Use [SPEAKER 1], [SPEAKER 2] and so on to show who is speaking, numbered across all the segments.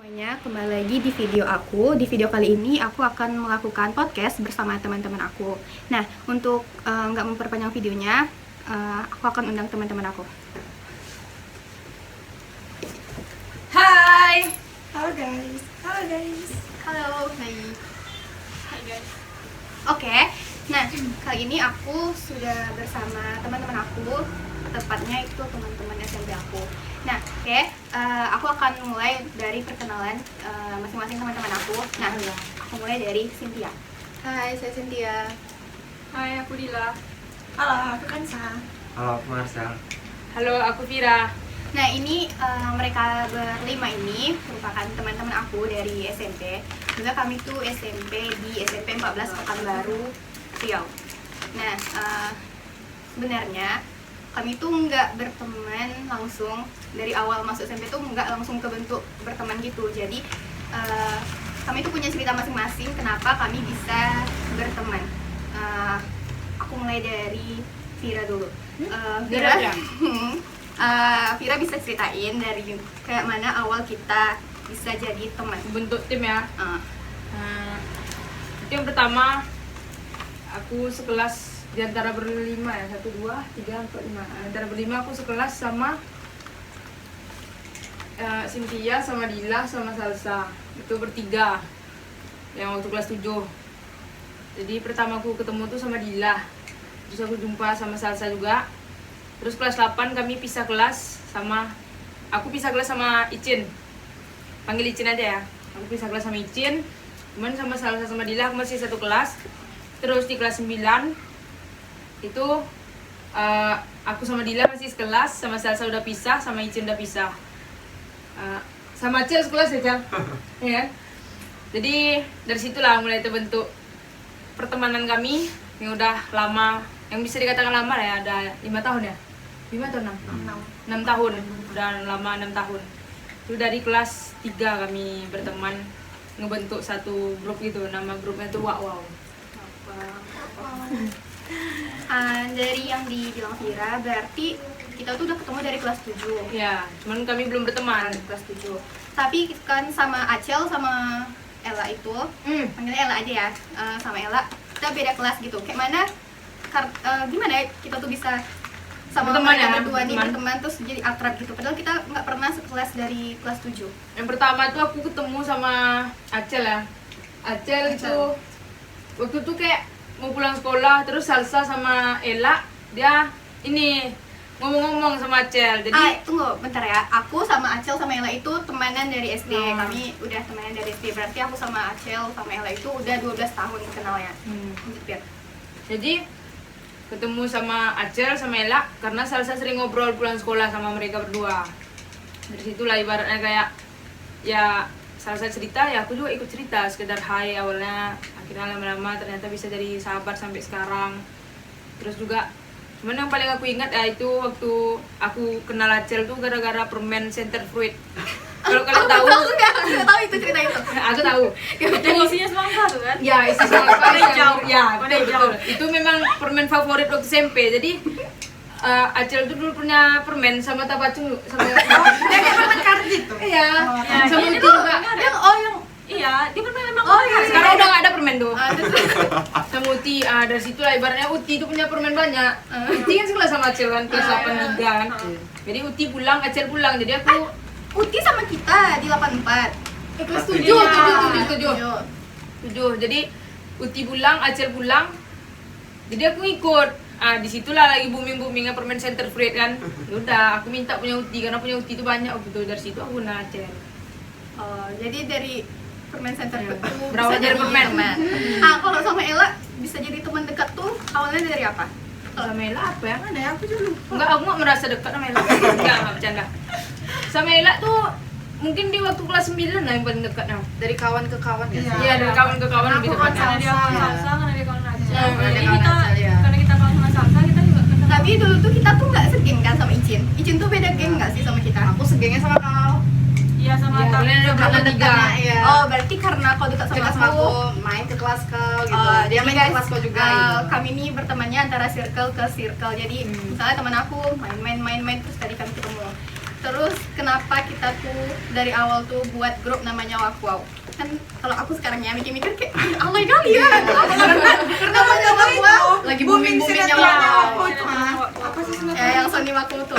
[SPEAKER 1] Semuanya, kembali lagi di video aku. Di video kali ini aku akan melakukan podcast bersama teman-teman aku. Nah, untuk nggak memperpanjang videonya, aku akan undang teman-teman aku.
[SPEAKER 2] Hai.
[SPEAKER 3] Halo guys.
[SPEAKER 1] Halo, hai guys. Oke, nah kali ini aku sudah bersama teman-teman aku, tepatnya itu teman-teman SMP aku. Nah, aku akan mulai dari perkenalan masing-masing teman-teman aku. Nah, aku mulai dari Cynthia.
[SPEAKER 3] Hai, saya Cynthia.
[SPEAKER 2] Hai, aku Dila.
[SPEAKER 3] Halo, aku Kansa.
[SPEAKER 4] Halo, aku Marcel.
[SPEAKER 2] Halo, aku Vira.
[SPEAKER 1] Nah, ini mereka berlima ini merupakan teman-teman aku dari SMP. Juga kami tuh SMP di SMP 14 Pekanbaru, Riau. Nah, sebenarnya kami tuh nggak berteman langsung dari awal masuk SMP tuh nggak langsung kebentuk berteman gitu. Jadi kami tuh punya cerita masing-masing kenapa kami bisa berteman. Aku mulai dari Vira dulu. Vira, Vira bisa ceritain dari kayak mana awal kita bisa jadi teman.
[SPEAKER 2] Bentuk tim ya. Itu yang pertama, aku sekelas di antara berlima ya, 1, 2, 3, 4, 5. Antara berlima aku sekelas sama Cynthia, sama Dila, sama Salsa. Itu bertiga yang waktu kelas 7. Jadi pertama aku ketemu tuh sama Dila, terus aku jumpa sama Salsa juga. Terus kelas 8 kami pisah kelas sama, aku pisah kelas sama Icin, panggil Icin aja ya. Aku pisah kelas sama Icin, cuman sama Salsa sama Dila aku masih satu kelas. Terus di kelas 9 itu aku sama Dila masih sekelas, sama Salsa udah pisah, sama Icin udah pisah. Sama Acel sekelas ya, Cel? Ya. Jadi dari situlah mulai terbentuk pertemanan kami yang udah lama, yang bisa dikatakan lama lah ya, ada 5 tahun ya? 5 atau 6 tahun, udah lama 6 tahun. Itu dari kelas 3 kami berteman, ngebentuk satu grup gitu, nama grupnya tuh Wow.
[SPEAKER 1] Dari yang dibilang Vira, berarti kita tuh udah ketemu dari kelas 7.
[SPEAKER 2] Ya, cuman kami belum berteman.
[SPEAKER 1] Kelas 7. Tapi kan sama Acel sama Ella itu, panggilnya Ella aja ya, sama Ella kita beda kelas gitu. Kayak mana, gimana ya kita tuh bisa sama
[SPEAKER 2] Berteman
[SPEAKER 1] mereka
[SPEAKER 2] ya,
[SPEAKER 1] berdua nih
[SPEAKER 2] berteman.
[SPEAKER 1] berteman terus jadi akrab gitu. Padahal kita nggak pernah sekelas dari kelas 7.
[SPEAKER 2] Yang pertama tuh aku ketemu sama Acel ya. Acel itu waktu itu kayak mau pulang sekolah, terus Salsa sama Ella dia ini ngomong-ngomong sama Acel. Jadi
[SPEAKER 1] Tunggu bentar ya, aku sama Acel sama Ella itu temanan dari SD. Kami udah temanan dari SD, berarti aku sama Acel sama Ella itu udah 12 tahun kenalnya. Jepit.
[SPEAKER 2] Jadi ketemu sama Acel sama Ella karena Salsa sering ngobrol pulang sekolah sama mereka berdua. Dari situlah ibaratnya kayak ya Salsa cerita ya aku juga ikut cerita, sekedar hai awalnya, akhirnya lama-lama ternyata bisa jadi sahabat sampai sekarang. Terus juga cuman yang paling aku ingat ya itu waktu aku kenal Acel tuh gara-gara permen Center Fruit. Kalau kalian tahu,
[SPEAKER 1] Nggak tahu itu cerita itu.
[SPEAKER 2] aku tahu.
[SPEAKER 3] Itu isinya semangka tuh kan?
[SPEAKER 2] Ya, isi semangka
[SPEAKER 3] hijau.
[SPEAKER 2] ya,
[SPEAKER 3] Warna
[SPEAKER 2] betul. Itu memang permen favorit waktu SMP. Jadi Acel tuh dulu punya permen sama tabacung sama
[SPEAKER 3] Kayak permen karet gitu.
[SPEAKER 2] iya,
[SPEAKER 3] Ya,
[SPEAKER 2] sama
[SPEAKER 3] ini
[SPEAKER 2] itu
[SPEAKER 3] tuh
[SPEAKER 2] juga.
[SPEAKER 3] yang iya, dia kan memang
[SPEAKER 2] Sekarang udah nggak ada permen tuh.
[SPEAKER 1] Terus
[SPEAKER 2] Sama Uti, dari situ lah ibaratnya Uti itu punya permen banyak. Uti kan sekelas sama Acel kan, kelas 8 3 kan. Jadi Uti pulang, Acel pulang. Jadi aku
[SPEAKER 1] Uti sama kita di 84.
[SPEAKER 2] kelas 7,
[SPEAKER 3] Iya.
[SPEAKER 2] 7. Jadi Uti pulang, Acel pulang. Jadi aku ikut. Di situlah lagi boomingnya permen Center Fruit kan. Yaudah, aku minta punya Uti karena punya Uti itu banyak gitu. Dari situ aku kenal Acel.
[SPEAKER 1] Jadi dari permen center
[SPEAKER 2] Iya.
[SPEAKER 1] itu
[SPEAKER 2] Berawal dari permen.
[SPEAKER 1] teman. Kalau sama Ella bisa jadi teman dekat tuh awalnya dari apa?
[SPEAKER 2] Sama Ella apa ya?
[SPEAKER 3] ada aku dulu.
[SPEAKER 2] Enggak, aku nggak merasa dekat sama Ella. Enggak bercanda. Sama Ella tuh mungkin di waktu kelas 9 lah yang paling dekatnya.
[SPEAKER 3] Dari kawan ke kawan ya.
[SPEAKER 2] Iya, dari kawan ke kawan lebih
[SPEAKER 3] Aku kan
[SPEAKER 2] dekat.
[SPEAKER 3] karena dia kawan salsa, karena dia kawan Acel.
[SPEAKER 2] Karena
[SPEAKER 3] Jadi
[SPEAKER 2] dia kawan
[SPEAKER 3] kita
[SPEAKER 1] Acel, ya.
[SPEAKER 3] karena kita kawan sama salsa, kita juga kenal.
[SPEAKER 1] Tapi dulu tuh kita tuh nggak segeng kan sama Icin. Icin tuh beda geng nggak sih sama kita?
[SPEAKER 3] Aku segengnya sama kau. Iya sama
[SPEAKER 2] Iya,
[SPEAKER 3] kau.
[SPEAKER 2] kalian ada berapa tiga?
[SPEAKER 3] Iya.
[SPEAKER 1] Berarti karena kau dekat sama
[SPEAKER 3] Dekat sama aku, main ke kelas kau gitu. Dia main ke kelas kau juga gitu.
[SPEAKER 1] Kami ini bertemannya antara circle ke circle. Jadi misalnya teman aku main terus tadi kami ketemu. Terus kenapa kita tuh dari awal tuh buat grup namanya Wakwau? Kan kalau aku sekarang ya mikir-mikir kayak alay kali ya. Karena namanya Wakwau lagi booming-boomingnya Wakwau.
[SPEAKER 3] Apa sih sebenarnya?
[SPEAKER 1] Ya yang Sony Wakwau tuh.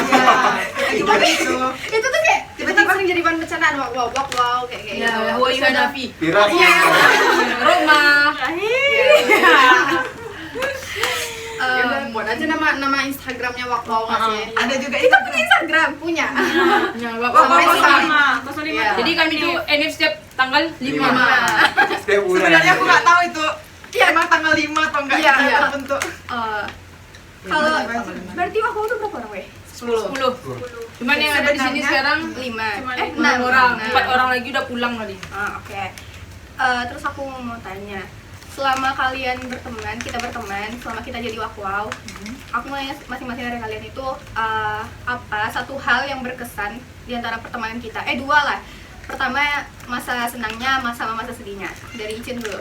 [SPEAKER 3] Gimana itu?
[SPEAKER 1] Itu tuh kayak
[SPEAKER 3] Tiba-tiba sering jadi bahan bercandaan, wow kayak
[SPEAKER 2] Ya,
[SPEAKER 3] gitu.
[SPEAKER 2] Hawa Iwa Nafi.
[SPEAKER 4] Viral.
[SPEAKER 2] Roma.
[SPEAKER 3] Ya udah, buat aja nama Instagramnya wow nggak sih?
[SPEAKER 2] Ada juga
[SPEAKER 1] Kita punya Instagram, punya.
[SPEAKER 2] Ya,
[SPEAKER 3] Sampai sekarang.
[SPEAKER 2] Iya. Jadi kami tuh NF setiap tanggal 5.
[SPEAKER 4] Lima. Setiap bulan.
[SPEAKER 5] Sebenarnya aku nggak tahu itu
[SPEAKER 1] Iya.
[SPEAKER 5] emang tanggal 5 atau enggak
[SPEAKER 1] Iya,
[SPEAKER 5] kita
[SPEAKER 1] iya.
[SPEAKER 5] terbentuk.
[SPEAKER 1] Kalau berarti Wakwau tuh berapa orang, weh?
[SPEAKER 2] 10. Cuman yang ada di sini sekarang
[SPEAKER 1] 5.
[SPEAKER 3] Cuma
[SPEAKER 2] 6
[SPEAKER 1] 6
[SPEAKER 2] orang. 4 orang lagi udah pulang tadi.
[SPEAKER 1] Oke. Terus aku mau tanya, selama kalian berteman, kita berteman, selama kita jadi Wakwau, aku mau nanya masing-masing dari kalian itu apa satu hal yang berkesan di antara pertemanan kita? Dua lah. Pertama masa senangnya, sama masa sedihnya. Dari Icin dulu.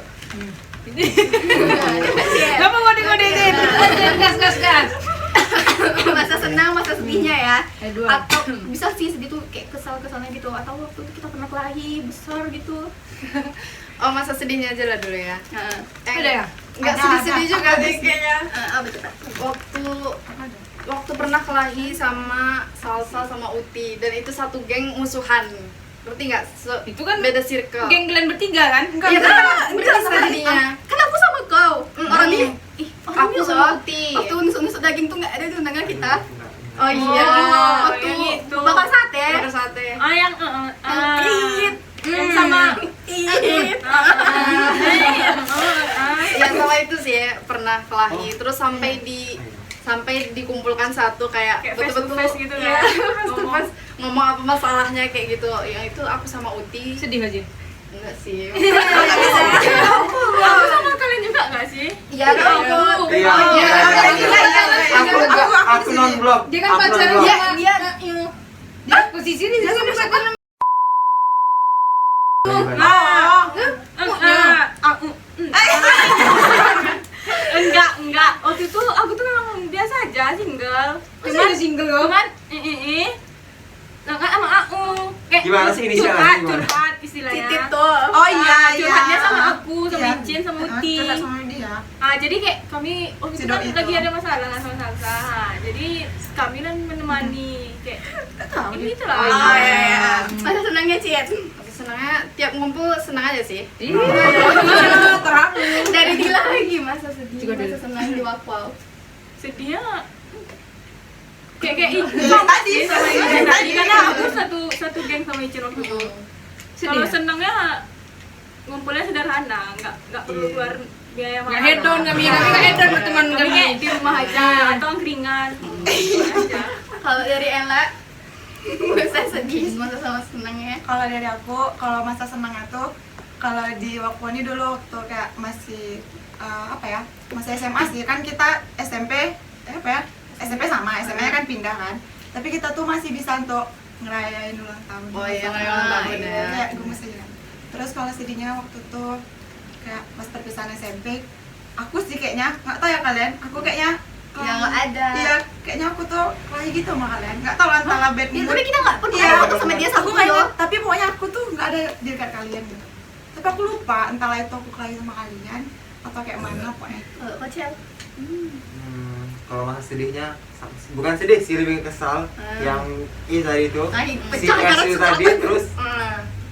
[SPEAKER 2] Kenapa ngode-ngodein? Gas.
[SPEAKER 1] Masa senang, masa sedihnya ya.
[SPEAKER 2] Dua.
[SPEAKER 1] Atau bisa sih sedih tuh kayak kesal-kesalnya gitu. Atau waktu itu kita pernah kelahi besar gitu.
[SPEAKER 3] Oh, masa sedihnya aja lah dulu ya.
[SPEAKER 2] Ada ya?
[SPEAKER 3] Nggak
[SPEAKER 5] Ada,
[SPEAKER 3] sedih-sedih
[SPEAKER 5] ada.
[SPEAKER 3] juga
[SPEAKER 5] Ada
[SPEAKER 3] deh
[SPEAKER 5] kayaknya.
[SPEAKER 1] Betul.
[SPEAKER 3] Waktu pernah kelahi sama Salsa sama Uti dan itu satu geng musuhan. Ngerti nggak?
[SPEAKER 2] Itu kan
[SPEAKER 3] beda circle.
[SPEAKER 2] geng kalian bertiga kan?
[SPEAKER 3] Iya,
[SPEAKER 1] Enggak
[SPEAKER 3] sedihnya.
[SPEAKER 1] Kan aku sama kau. Orangnya
[SPEAKER 3] Aku sama Uti.
[SPEAKER 1] Waktu nusuk-nusuk daging tuh nggak ada di undangan kita.
[SPEAKER 3] Oh iya.
[SPEAKER 1] Waktu
[SPEAKER 6] yang itu.
[SPEAKER 1] bakar sate.
[SPEAKER 3] Bakar sate.
[SPEAKER 6] Yang
[SPEAKER 1] Iit.
[SPEAKER 6] yang sama
[SPEAKER 1] Iit.
[SPEAKER 3] Ya sama itu sih ya, pernah kelahi. Terus sampai dikumpulkan satu kayak
[SPEAKER 6] Kayak face to face gitu kan?
[SPEAKER 3] Iya, face to
[SPEAKER 6] Ngomong.
[SPEAKER 3] face, ngomong apa masalahnya kayak gitu. Yang itu aku sama Uti.
[SPEAKER 2] Sedih aja.
[SPEAKER 3] Enggak sih.
[SPEAKER 6] Aku sama kalian juga nggak sih?
[SPEAKER 1] Iya, aku.
[SPEAKER 4] Iya. Aku non blok.
[SPEAKER 2] Dia kan pacaran
[SPEAKER 1] Dia
[SPEAKER 2] sama
[SPEAKER 1] dia
[SPEAKER 2] dia posisi di sini pacaran.
[SPEAKER 6] Enggak. Waktu itu aku tuh memang biasa aja single.
[SPEAKER 2] Cuman single loh.
[SPEAKER 6] Cuman enggak sama aku. Kayak
[SPEAKER 4] Gimana sih inisialnya, gimana?
[SPEAKER 6] curhat istilahnya.
[SPEAKER 1] Titit tuh.
[SPEAKER 5] Oh iya,
[SPEAKER 6] Curhatnya sama aku, sama
[SPEAKER 5] Iya.
[SPEAKER 6] Icin, sama Uti.
[SPEAKER 5] Curhat sama dia.
[SPEAKER 6] Jadi kayak kami waktu
[SPEAKER 5] Si
[SPEAKER 6] itu kan
[SPEAKER 5] Doi itu.
[SPEAKER 6] lagi ada masalah kan sama Salsa. Jadi kami kan menemani kayak ini gitu lah.
[SPEAKER 5] Oh iya.
[SPEAKER 1] Masa senangnya Ciet.
[SPEAKER 3] Tapi senangnya tiap ngumpul senang aja sih.
[SPEAKER 5] Terang.
[SPEAKER 1] Dari Dila lagi masa sedih,
[SPEAKER 2] Juga
[SPEAKER 1] masa
[SPEAKER 2] Dila.
[SPEAKER 1] senang di Wakwau.
[SPEAKER 6] Sedihnya kayak
[SPEAKER 5] Tadi,
[SPEAKER 6] sama
[SPEAKER 5] tadi.
[SPEAKER 6] Icin tadi karena aku satu geng sama Icin waktu itu. Kalau
[SPEAKER 2] Sedih.
[SPEAKER 6] senangnya ngumpulnya sederhana, nggak perlu keluar biaya mahal.
[SPEAKER 2] Nggak hedon kami nggak hedon berteman
[SPEAKER 6] Kami
[SPEAKER 2] kami.
[SPEAKER 6] kayak di rumah aja atau angkringan. Aja.
[SPEAKER 1] Kalau dari Ella, masa sedih, masa sama senangnya.
[SPEAKER 5] Kalau dari aku, kalau masa senangnya tuh kalau di waktu ini dulu waktu kayak masih apa ya, masih SMA sih kan, kita SMP apa ya, SMP sama SMA-nya kan pindah kan, tapi kita tuh masih bisa untuk ngerayain ulang tahun.
[SPEAKER 3] Oh iya,
[SPEAKER 5] Sama-
[SPEAKER 3] ngerayain ulang tahun ya.
[SPEAKER 5] kayak gemes aja kan. Terus kalau sedihnya waktu tuh kayak pas perpisahan SMP, aku sih kayaknya nggak tahu ya kalian, aku kayaknya
[SPEAKER 1] Ya nggak ada.
[SPEAKER 5] Iya, kayaknya aku tuh kayak gitu sama kalian. Nggak tahu antara bad
[SPEAKER 1] Ya,
[SPEAKER 5] mood.
[SPEAKER 1] tapi kita nggak pernah
[SPEAKER 5] Iya,
[SPEAKER 1] foto sama dia
[SPEAKER 5] aku
[SPEAKER 1] satu
[SPEAKER 5] nggak
[SPEAKER 1] loh.
[SPEAKER 5] ingat, tapi pokoknya aku tuh nggak ada di dekat kalian gitu. Tapi aku lupa entahlah itu aku kelahi sama kalian atau kayak mana pokoknya.
[SPEAKER 1] Kok Cel?
[SPEAKER 4] Kalau masa sedihnya bukan sedih sih, lebih kesal yang tadi itu si
[SPEAKER 1] Pecah karena
[SPEAKER 4] S itu
[SPEAKER 1] suka
[SPEAKER 4] tadi,
[SPEAKER 1] apa?
[SPEAKER 4] terus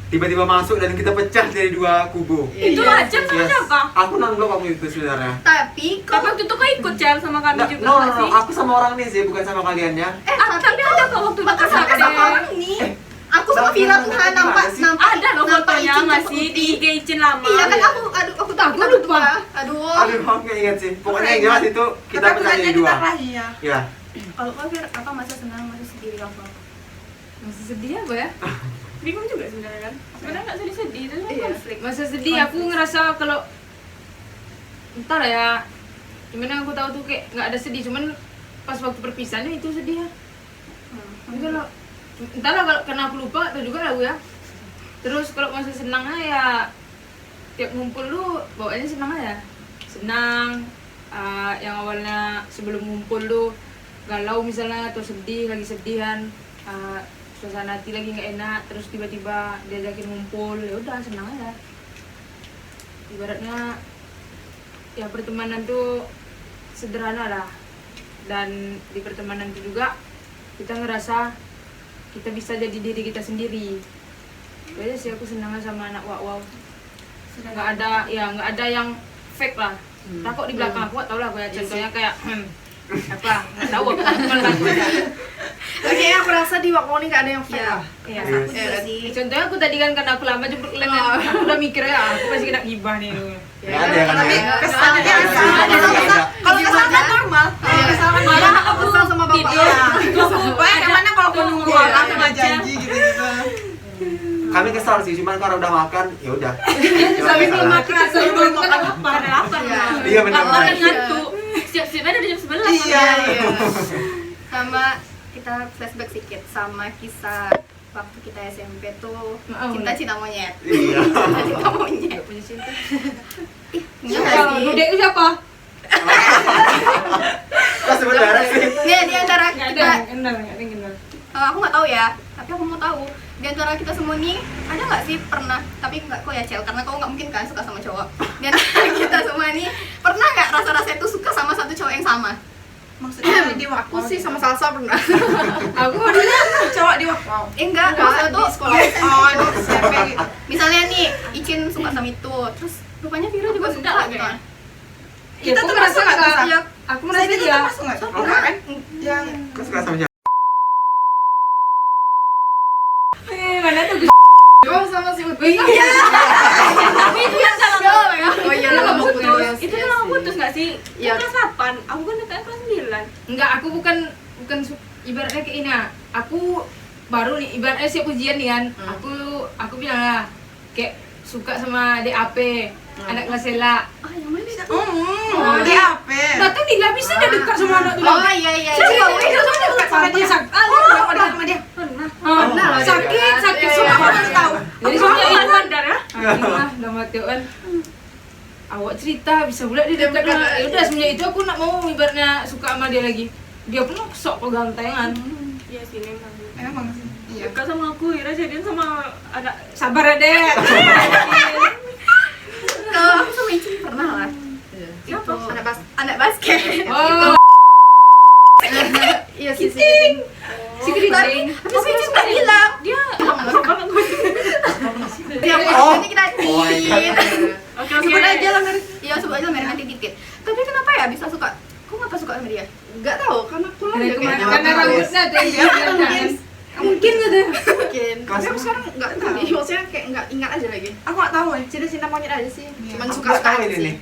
[SPEAKER 4] tiba-tiba masuk dan kita pecah dari dua kubu.
[SPEAKER 6] Itu aja sama
[SPEAKER 4] Yes.
[SPEAKER 6] siapa?
[SPEAKER 4] Aku non blok waktu itu sebenarnya.
[SPEAKER 1] Tapi
[SPEAKER 6] Tapi
[SPEAKER 1] kalau
[SPEAKER 6] waktu itu kau ikut Cel sama kami
[SPEAKER 4] Nggak,
[SPEAKER 6] juga
[SPEAKER 4] no,
[SPEAKER 6] nggak sih?
[SPEAKER 4] aku sama orang nih sih, bukan sama kaliannya.
[SPEAKER 6] Tapi ada kok waktu itu
[SPEAKER 1] bakal
[SPEAKER 6] sate.
[SPEAKER 1] sama orang nih. Aku sama Vira tuh
[SPEAKER 4] Gimana
[SPEAKER 1] nampak
[SPEAKER 4] sih?
[SPEAKER 1] nampak
[SPEAKER 6] Ada loh
[SPEAKER 1] nampak
[SPEAKER 6] fotonya
[SPEAKER 1] Icin
[SPEAKER 6] nggak
[SPEAKER 1] sama
[SPEAKER 6] sih
[SPEAKER 1] Uti.
[SPEAKER 6] di IG Icin lama.
[SPEAKER 1] Iya kan aku tahu kita
[SPEAKER 2] lupa.
[SPEAKER 1] berdua. Aduh.
[SPEAKER 4] Aduh, aku nggak ingat sih. Pokoknya yang jelas itu kita
[SPEAKER 5] Tapi aku
[SPEAKER 4] pecah
[SPEAKER 5] lihatnya
[SPEAKER 4] jadi
[SPEAKER 5] kita
[SPEAKER 4] dua.
[SPEAKER 5] kelahi ya.
[SPEAKER 4] Ya.
[SPEAKER 1] Kalau kau Vir, apa masa senang, masa sedih di Wakwau?
[SPEAKER 2] Masih sedih apa ya?
[SPEAKER 6] Bingung juga sebenarnya kan. Sebenarnya nggak sedih-sedih, tapi
[SPEAKER 3] Iya.
[SPEAKER 6] konflik.
[SPEAKER 2] Masa sedih aku ngerasa kalau entar ya, cuman yang aku tahu tuh kayak nggak ada sedih, cuman pas waktu perpisahannya itu sedih ya. Tapi kalau entahlah, kalau karena aku lupa atau juga lah ya. Terus kalau masa senangnya ya tiap ngumpul lu bawaannya senang aja, senang. Yang awalnya sebelum ngumpul lu galau misalnya atau sedih, lagi sedihan, suasana hati lagi nggak enak, terus tiba-tiba diajakin ngumpul, ya udah senang aja. Ibaratnya ya pertemanan tuh sederhana lah, dan di pertemanan itu juga kita ngerasa kita bisa jadi diri kita sendiri. Kayaknya sih aku senang sama anak wow. Nggak ada yang fake lah. Takut di belakang aku tau lah, kayak contohnya kayak apa nggak tahu aku cuma lagu aja.
[SPEAKER 3] Oke, aku rasa di waktu ini nggak ada yang fake.
[SPEAKER 2] Iya.
[SPEAKER 1] Aku juga sih.
[SPEAKER 2] Contohnya aku tadi kan karena aku lama jemput kalian, aku udah mikir ya aku masih kena gibah nih.
[SPEAKER 4] Nggak ada yang
[SPEAKER 5] Tapi
[SPEAKER 4] aneh.
[SPEAKER 5] kesannya kalau kesal kan normal. Kalau kesal kan
[SPEAKER 3] Malah
[SPEAKER 5] normal.
[SPEAKER 3] aku kesal sama bapak.
[SPEAKER 5] Pokoknya kayak mana kalau aku nunggu orang sama janji gitu-gitu.
[SPEAKER 4] Kami kesal sih, cuman karena udah makan, ya udah.
[SPEAKER 2] Tapi belum
[SPEAKER 4] Salah.
[SPEAKER 2] makan, belum makan lapar.
[SPEAKER 6] Karena lapar
[SPEAKER 3] Iya.
[SPEAKER 6] kan.
[SPEAKER 4] Iya, benar.
[SPEAKER 6] Lapar kan ngantuk. Siap-siapnya udah jam 11.
[SPEAKER 5] Iya.
[SPEAKER 1] Sama kita flashback sedikit sama kisah waktu kita SMP tuh cinta-cinta monyet.
[SPEAKER 4] Iya.
[SPEAKER 1] Cinta monyet.
[SPEAKER 2] Nggak punya cinta.
[SPEAKER 1] Iya nggak
[SPEAKER 2] Kalau
[SPEAKER 1] sih?
[SPEAKER 2] Dudek itu siapa?
[SPEAKER 4] Kok sebenarnya sih?
[SPEAKER 1] Nih di antara
[SPEAKER 2] Nggak
[SPEAKER 1] kita,
[SPEAKER 2] ada yang kenal.
[SPEAKER 1] aku nggak tahu ya, tapi aku mau tahu di antara kita semua nih ada nggak sih pernah, tapi nggak kok ya Cel, karena kau nggak mungkin kan suka sama cowok. Di antara kita semua nih pernah nggak rasa-rasa itu suka sama satu cowok yang sama?
[SPEAKER 5] Maksudnya di
[SPEAKER 3] Aku sih sama Salsa pernah.
[SPEAKER 2] Aku
[SPEAKER 5] cowok di waktu.
[SPEAKER 1] Enggak, maksudnya tuh
[SPEAKER 3] sekolah.
[SPEAKER 5] Oh, di SMP gitu.
[SPEAKER 1] misalnya nih Icin suka sama itu, terus rupanya Vira juga suka gitu.
[SPEAKER 5] Kita
[SPEAKER 2] aku
[SPEAKER 5] tuh
[SPEAKER 2] merasa
[SPEAKER 5] merasa
[SPEAKER 2] nggak
[SPEAKER 5] nggak?
[SPEAKER 1] Ya,
[SPEAKER 2] Aku merasa
[SPEAKER 5] Itu
[SPEAKER 2] dia.
[SPEAKER 5] termasuk nggak? Enggak kan? Yang
[SPEAKER 4] Kok suka sama siapa?
[SPEAKER 2] Mana tuh?
[SPEAKER 3] Kau sama si Uti.
[SPEAKER 2] Iya.
[SPEAKER 6] Tapi itu yang salah.
[SPEAKER 3] Oh iya,
[SPEAKER 6] Itu
[SPEAKER 3] lama
[SPEAKER 6] putus.
[SPEAKER 3] putus.
[SPEAKER 6] Itu kan lama putus nggak sih?
[SPEAKER 3] Iya.
[SPEAKER 6] Kelas 8. Aku kan dekat kelas 9.
[SPEAKER 2] Enggak, aku bukan ibaratnya kayak ini. Aku baru nih ibaratnya siap ujian nih kan. Aku bilang lah kayak suka sama DAP, anak kelas Sela.
[SPEAKER 1] ah yang mana sih?
[SPEAKER 5] di HP.
[SPEAKER 2] Datang dia nggak bisa dia dekat sama anak tuh.
[SPEAKER 1] Oh iya.
[SPEAKER 2] Dekat sama dia.
[SPEAKER 5] Aku dekat sama dia.
[SPEAKER 2] Pernah. Sakit
[SPEAKER 3] Iya,
[SPEAKER 2] suka
[SPEAKER 3] iya.
[SPEAKER 2] aku baru tahu. Jadi semenjak itu kan
[SPEAKER 6] Sadar ya?
[SPEAKER 2] udah mati kan. Awak cerita bisa pula dia dekat lah. Ya udah semenjak itu aku nak mau ibaratnya suka sama dia lagi. Dia pun sok pegang tangan.
[SPEAKER 6] Iya sih memang.
[SPEAKER 5] Emang sih. Iya.
[SPEAKER 6] Dekat sama aku, Ira jadian sama anak.
[SPEAKER 2] Sabar ya, Dek.
[SPEAKER 1] Kalau aku sama Icin pernah lah.
[SPEAKER 3] Siapa?
[SPEAKER 1] Anak basket.
[SPEAKER 2] Oh,
[SPEAKER 3] Iya sih.
[SPEAKER 2] si keriting.
[SPEAKER 1] Tapi Icin nggak bilang.
[SPEAKER 6] Dia
[SPEAKER 1] Dia
[SPEAKER 4] Oh.
[SPEAKER 1] ini kita
[SPEAKER 4] Oh my God.
[SPEAKER 6] Oke,
[SPEAKER 1] sebut aja lah Mer. Iya sebut aja Mer nanti titit. Tapi kenapa ya bisa suka? Kok ngapa suka sama dia?
[SPEAKER 3] Enggak tahu karena pulang aja kayaknya.
[SPEAKER 2] Karena rambutnya tuh yang mungkin gitu.
[SPEAKER 3] Mungkin. Tapi aku sekarang enggak tahu. Maksudnya kayak enggak ingat aja lagi.
[SPEAKER 5] Aku nggak tahu ya.
[SPEAKER 3] Cinta monyet aja sih. Cuman
[SPEAKER 4] Aku
[SPEAKER 3] suka
[SPEAKER 4] nggak tahu ini
[SPEAKER 3] sih.
[SPEAKER 4] nih.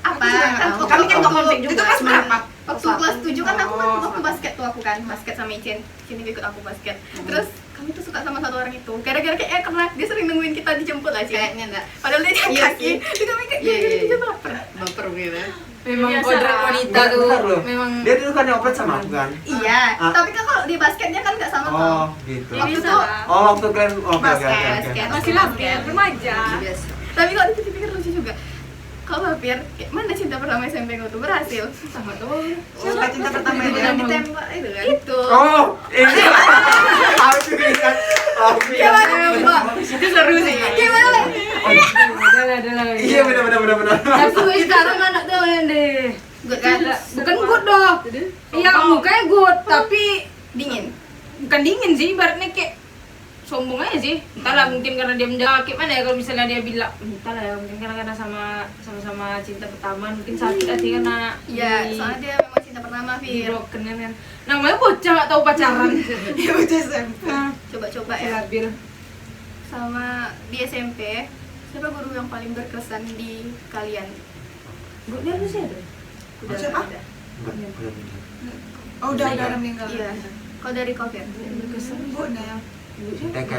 [SPEAKER 1] Apa?
[SPEAKER 5] Aku juga nggak
[SPEAKER 1] Kan
[SPEAKER 5] tahu.
[SPEAKER 3] Kami kan enggak konflik juga.
[SPEAKER 5] Itu kelas
[SPEAKER 3] cuman-
[SPEAKER 5] berapa?
[SPEAKER 1] Waktu kelas 7 kan aku waktu basket tuh aku kan basket sama Icin. Icin juga ikut aku basket. Terus kami tuh suka sama satu orang itu. Gara-gara kayak karena dia sering nungguin kita dijemput lah Cin.
[SPEAKER 3] Kayaknya enggak.
[SPEAKER 1] Padahal dia jalan
[SPEAKER 3] Iya
[SPEAKER 1] kaki.
[SPEAKER 3] sih.
[SPEAKER 1] Terus kami kayak
[SPEAKER 3] Iya, iya,
[SPEAKER 1] dijemput baper.
[SPEAKER 3] Baper gitu.
[SPEAKER 2] Memang
[SPEAKER 6] Biasa.
[SPEAKER 2] kodrat wanita
[SPEAKER 4] Bentar,
[SPEAKER 2] tuh.
[SPEAKER 4] bentar loh.
[SPEAKER 2] Memang
[SPEAKER 4] Dia dulu kan nyopet sama aku kan?
[SPEAKER 1] Iya,
[SPEAKER 4] Ah.
[SPEAKER 1] tapi kan kalau di basketnya kan nggak sama tuh.
[SPEAKER 4] Oh, gitu.
[SPEAKER 6] Jadi
[SPEAKER 1] Waktu
[SPEAKER 6] bisa
[SPEAKER 1] tuh
[SPEAKER 6] lah.
[SPEAKER 4] Oh, waktu kalian oke.
[SPEAKER 1] basket.
[SPEAKER 6] Masih basket, remaja.
[SPEAKER 3] Biasa.
[SPEAKER 1] Tapi kalau dipikir-pikir lucu juga. Kalau Fir, kayak mana cinta pertama SMP kau tuh berhasil?
[SPEAKER 2] sama tuh.
[SPEAKER 5] Siapa cinta pertama
[SPEAKER 1] Itu
[SPEAKER 5] dia?
[SPEAKER 1] yang ditembak itu kan? Itu.
[SPEAKER 4] Oh, ini. Aku ingat. Aku
[SPEAKER 1] Gimana Mbak?
[SPEAKER 3] Itu seru sih.
[SPEAKER 1] Gimana?
[SPEAKER 2] Adalah.
[SPEAKER 4] Iya benar.
[SPEAKER 2] Tapi gue sekarang anak tuh yang deh.
[SPEAKER 1] Good kan?
[SPEAKER 2] Bukan good dong. Iya, mukanya good, tapi
[SPEAKER 1] Dingin.
[SPEAKER 2] bukan dingin sih, ibaratnya kayak sombong aja sih. Entahlah mungkin karena dia menjawab kayak mana ya kalau misalnya dia bilang entahlah ya mungkin karena sama cinta pertama mungkin sakit hati karena
[SPEAKER 1] Iya,
[SPEAKER 2] di-
[SPEAKER 1] soalnya dia memang cinta pertama
[SPEAKER 2] di
[SPEAKER 1] Fir.
[SPEAKER 2] broken kan. Namanya bocah nggak tahu pacaran.
[SPEAKER 5] Dia udah SMP.
[SPEAKER 1] Coba-coba ya.
[SPEAKER 2] Labil.
[SPEAKER 1] Sama di SMP, siapa guru yang paling berkesan di kalian?
[SPEAKER 2] Gue dia harus ada.
[SPEAKER 1] Udah
[SPEAKER 5] Siapa?
[SPEAKER 1] ada.
[SPEAKER 5] Oh, udah meninggal.
[SPEAKER 1] Iya. Kalau dari kau Fir?
[SPEAKER 2] Berkesan.
[SPEAKER 5] Bu Nel.
[SPEAKER 4] TK.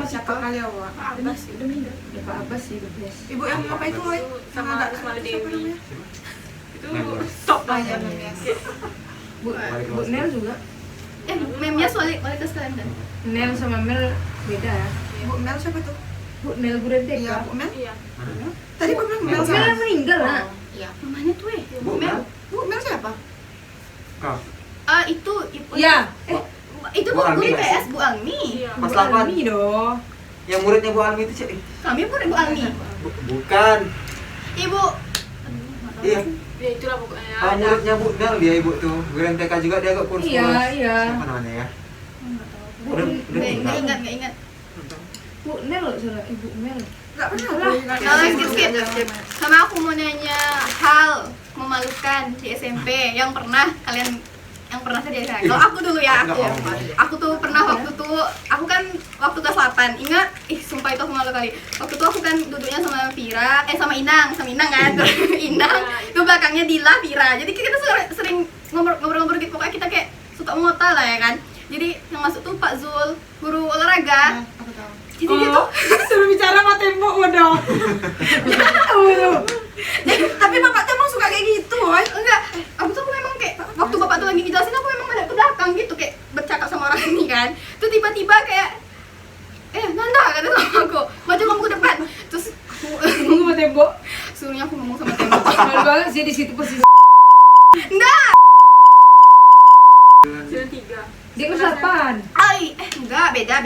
[SPEAKER 5] Siapa kali awak?
[SPEAKER 6] Abbas udah meninggal.
[SPEAKER 2] Ya Pak Abbas sih the best.
[SPEAKER 5] Ibu yang apa itu, Woi?
[SPEAKER 6] Sama
[SPEAKER 5] Yang ada
[SPEAKER 6] Usmala
[SPEAKER 5] siapa
[SPEAKER 6] Dewi.
[SPEAKER 5] namanya?
[SPEAKER 6] Itu
[SPEAKER 4] Member.
[SPEAKER 6] top
[SPEAKER 5] Ah,
[SPEAKER 6] lah
[SPEAKER 5] iya,
[SPEAKER 6] ya.
[SPEAKER 5] Memes.
[SPEAKER 2] Bu Nel juga.
[SPEAKER 1] Memnya wali kelas kalian kan?
[SPEAKER 2] Nel sama Mel beda ya.
[SPEAKER 5] Bu Mel siapa tuh?
[SPEAKER 2] Bu Nel guru TK.
[SPEAKER 5] Iya, Bu Mel.
[SPEAKER 6] Iya.
[SPEAKER 5] Tadi Bu Mel
[SPEAKER 2] Mel
[SPEAKER 5] sama.
[SPEAKER 2] meninggal lah.
[SPEAKER 3] Iya.
[SPEAKER 1] Namanya tuh
[SPEAKER 4] Bu Mel.
[SPEAKER 5] Bu Mel siapa?
[SPEAKER 4] Kau.
[SPEAKER 1] itu
[SPEAKER 2] Iya.
[SPEAKER 1] Itu
[SPEAKER 4] Bu Almi
[SPEAKER 1] guru
[SPEAKER 4] nggak sih?
[SPEAKER 1] PS Bu Almi.
[SPEAKER 6] Iya.
[SPEAKER 4] Kelas 8.
[SPEAKER 2] Almi dong.
[SPEAKER 4] Yang muridnya Bu Almi itu Cek.
[SPEAKER 1] Kami pun Bu Almi.
[SPEAKER 4] Bukan.
[SPEAKER 1] Ibu.
[SPEAKER 4] Iya.
[SPEAKER 6] Ya itulah pokoknya.
[SPEAKER 4] Ah, muridnya Bu Nel dia ibu tuh. Guru MTK juga dia agak kurus.
[SPEAKER 2] Iya, iya.
[SPEAKER 4] Siapa namanya ya? Udah
[SPEAKER 1] Nggak
[SPEAKER 4] tinggal.
[SPEAKER 1] ingat.
[SPEAKER 2] Bu Mel, salah Ibu Mel.
[SPEAKER 5] Nggak pernah
[SPEAKER 2] Salah.
[SPEAKER 1] Skip. Sama aku mau nanya hal memalukan di SMP yang pernah kalian terjadi. Kalau aku dulu ya,
[SPEAKER 4] Enggak,
[SPEAKER 1] aku tuh pernah waktu kan waktu kelas 8. Ingat, sumpah itu aku malu kali. Waktu itu aku kan duduknya sama sama Inang kan. Inang, itu belakangnya Dila, Vira. Jadi kita sering ngobrol-ngobrol gitu. Pokoknya kita kayak suka ngota lah ya kan. Jadi yang masuk tuh Pak Zul, guru olahraga.
[SPEAKER 5] Aku tahu.
[SPEAKER 1] Jadi dia tuh
[SPEAKER 2] Suruh bicara sama tembok bodoh.
[SPEAKER 5] Tapi bapak tuh emang suka kayak gitu, woy.
[SPEAKER 1] enggak, aku tuh memang kayak waktu bapak tuh lagi ngejelasin aku memang ada ke belakang gitu kayak bercakap sama orang ini kan. Tuh tiba-tiba kayak Nanda kata sama aku, maju kamu ke depan. Terus aku
[SPEAKER 2] Ngomong sama tembok.
[SPEAKER 1] suruhnya aku ngomong sama tembok.
[SPEAKER 2] Malu banget sih di situ posisi.
[SPEAKER 1] Enggak,
[SPEAKER 6] Sudah 3.
[SPEAKER 2] Dia kelas 8.
[SPEAKER 1] enggak, beda.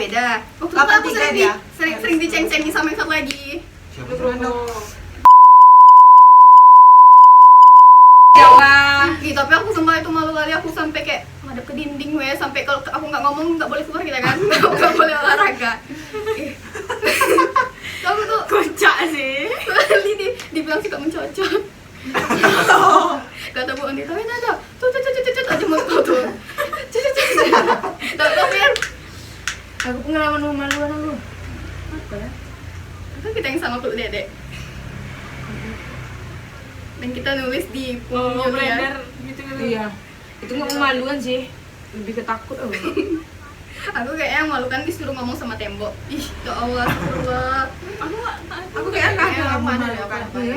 [SPEAKER 1] Waktu itu
[SPEAKER 5] Kapan
[SPEAKER 1] aku
[SPEAKER 5] tiga dia?
[SPEAKER 1] sering diceng-cengin sama yang satu lagi.
[SPEAKER 4] Siapa?
[SPEAKER 2] Jawa.
[SPEAKER 1] Gitu, tapi aku sumpah itu malu kali, aku sampai kayak ngadep ke dinding sampai kalau aku nggak ngomong nggak boleh keluar kita kan. Nggak boleh olahraga. Aku tuh
[SPEAKER 6] Kocak sih.
[SPEAKER 1] dibilang suka mencocok. Kata Bu Andi, tapi Nanda, tuh aja mulut kau tuh. Tapi
[SPEAKER 2] Aku pengalaman memaluan aku. Apa ya?
[SPEAKER 1] kan kita yang sama Kak Dedek. Dan kita nulis di
[SPEAKER 6] Mau
[SPEAKER 1] Yulia.
[SPEAKER 6] beredar gitu.
[SPEAKER 2] Iya. Itu nggak memaluan sih. Lebih ketakut aku.
[SPEAKER 1] Aku kayaknya malukan disuruh ngomong sama tembok. Ih, ya Allah, astagfirullah.
[SPEAKER 5] Aku kayak nggak ada
[SPEAKER 1] Aku ada,
[SPEAKER 5] memalukan.
[SPEAKER 1] aku ada.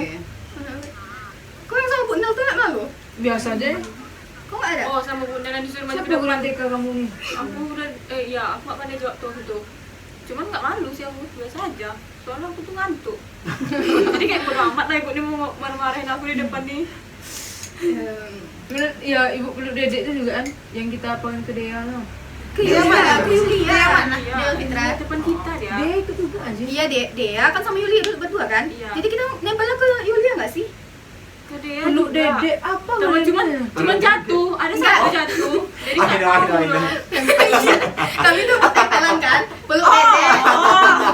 [SPEAKER 1] Kok yang sama Bu Nel tuh nggak malu?
[SPEAKER 2] Biasa aja.
[SPEAKER 1] Kok nggak ada?
[SPEAKER 6] Oh, sama Bu Nana disuruh maju
[SPEAKER 2] Siapa
[SPEAKER 6] ke
[SPEAKER 2] guru
[SPEAKER 6] depan.
[SPEAKER 2] TK kamu nih?
[SPEAKER 6] Aku udah ya aku nggak pandai jawab tuh gitu. Cuman nggak malu sih, aku biasa aja. Soalnya aku tuh ngantuk. Jadi kayak bodo amat lah ibu nih mau marah-marahin aku di depan nih.
[SPEAKER 2] Bener, ya ibu peluk dedek itu juga kan yang kita pengen ke Dea loh.
[SPEAKER 1] Ke Yulia, ke Yulia.
[SPEAKER 5] Dia mana?
[SPEAKER 1] Dia Fitra.
[SPEAKER 6] Di depan kita dia.
[SPEAKER 2] Dia ikut juga aja.
[SPEAKER 1] Iya, Dea kan sama Yulia berdua kan?
[SPEAKER 6] Iya.
[SPEAKER 1] Jadi kita nempelnya ke Yulia nggak sih?
[SPEAKER 6] Ke dia
[SPEAKER 2] Peluk
[SPEAKER 6] juga.
[SPEAKER 2] dedek apa
[SPEAKER 6] Cuman
[SPEAKER 2] bedanya?
[SPEAKER 6] jatuh, ada satu jatuh. Jadi nggak
[SPEAKER 4] Akhirnya,
[SPEAKER 6] tahu
[SPEAKER 4] akhirnya.
[SPEAKER 6] loh.
[SPEAKER 1] Kami tuh tempelan kan, peluk Dede.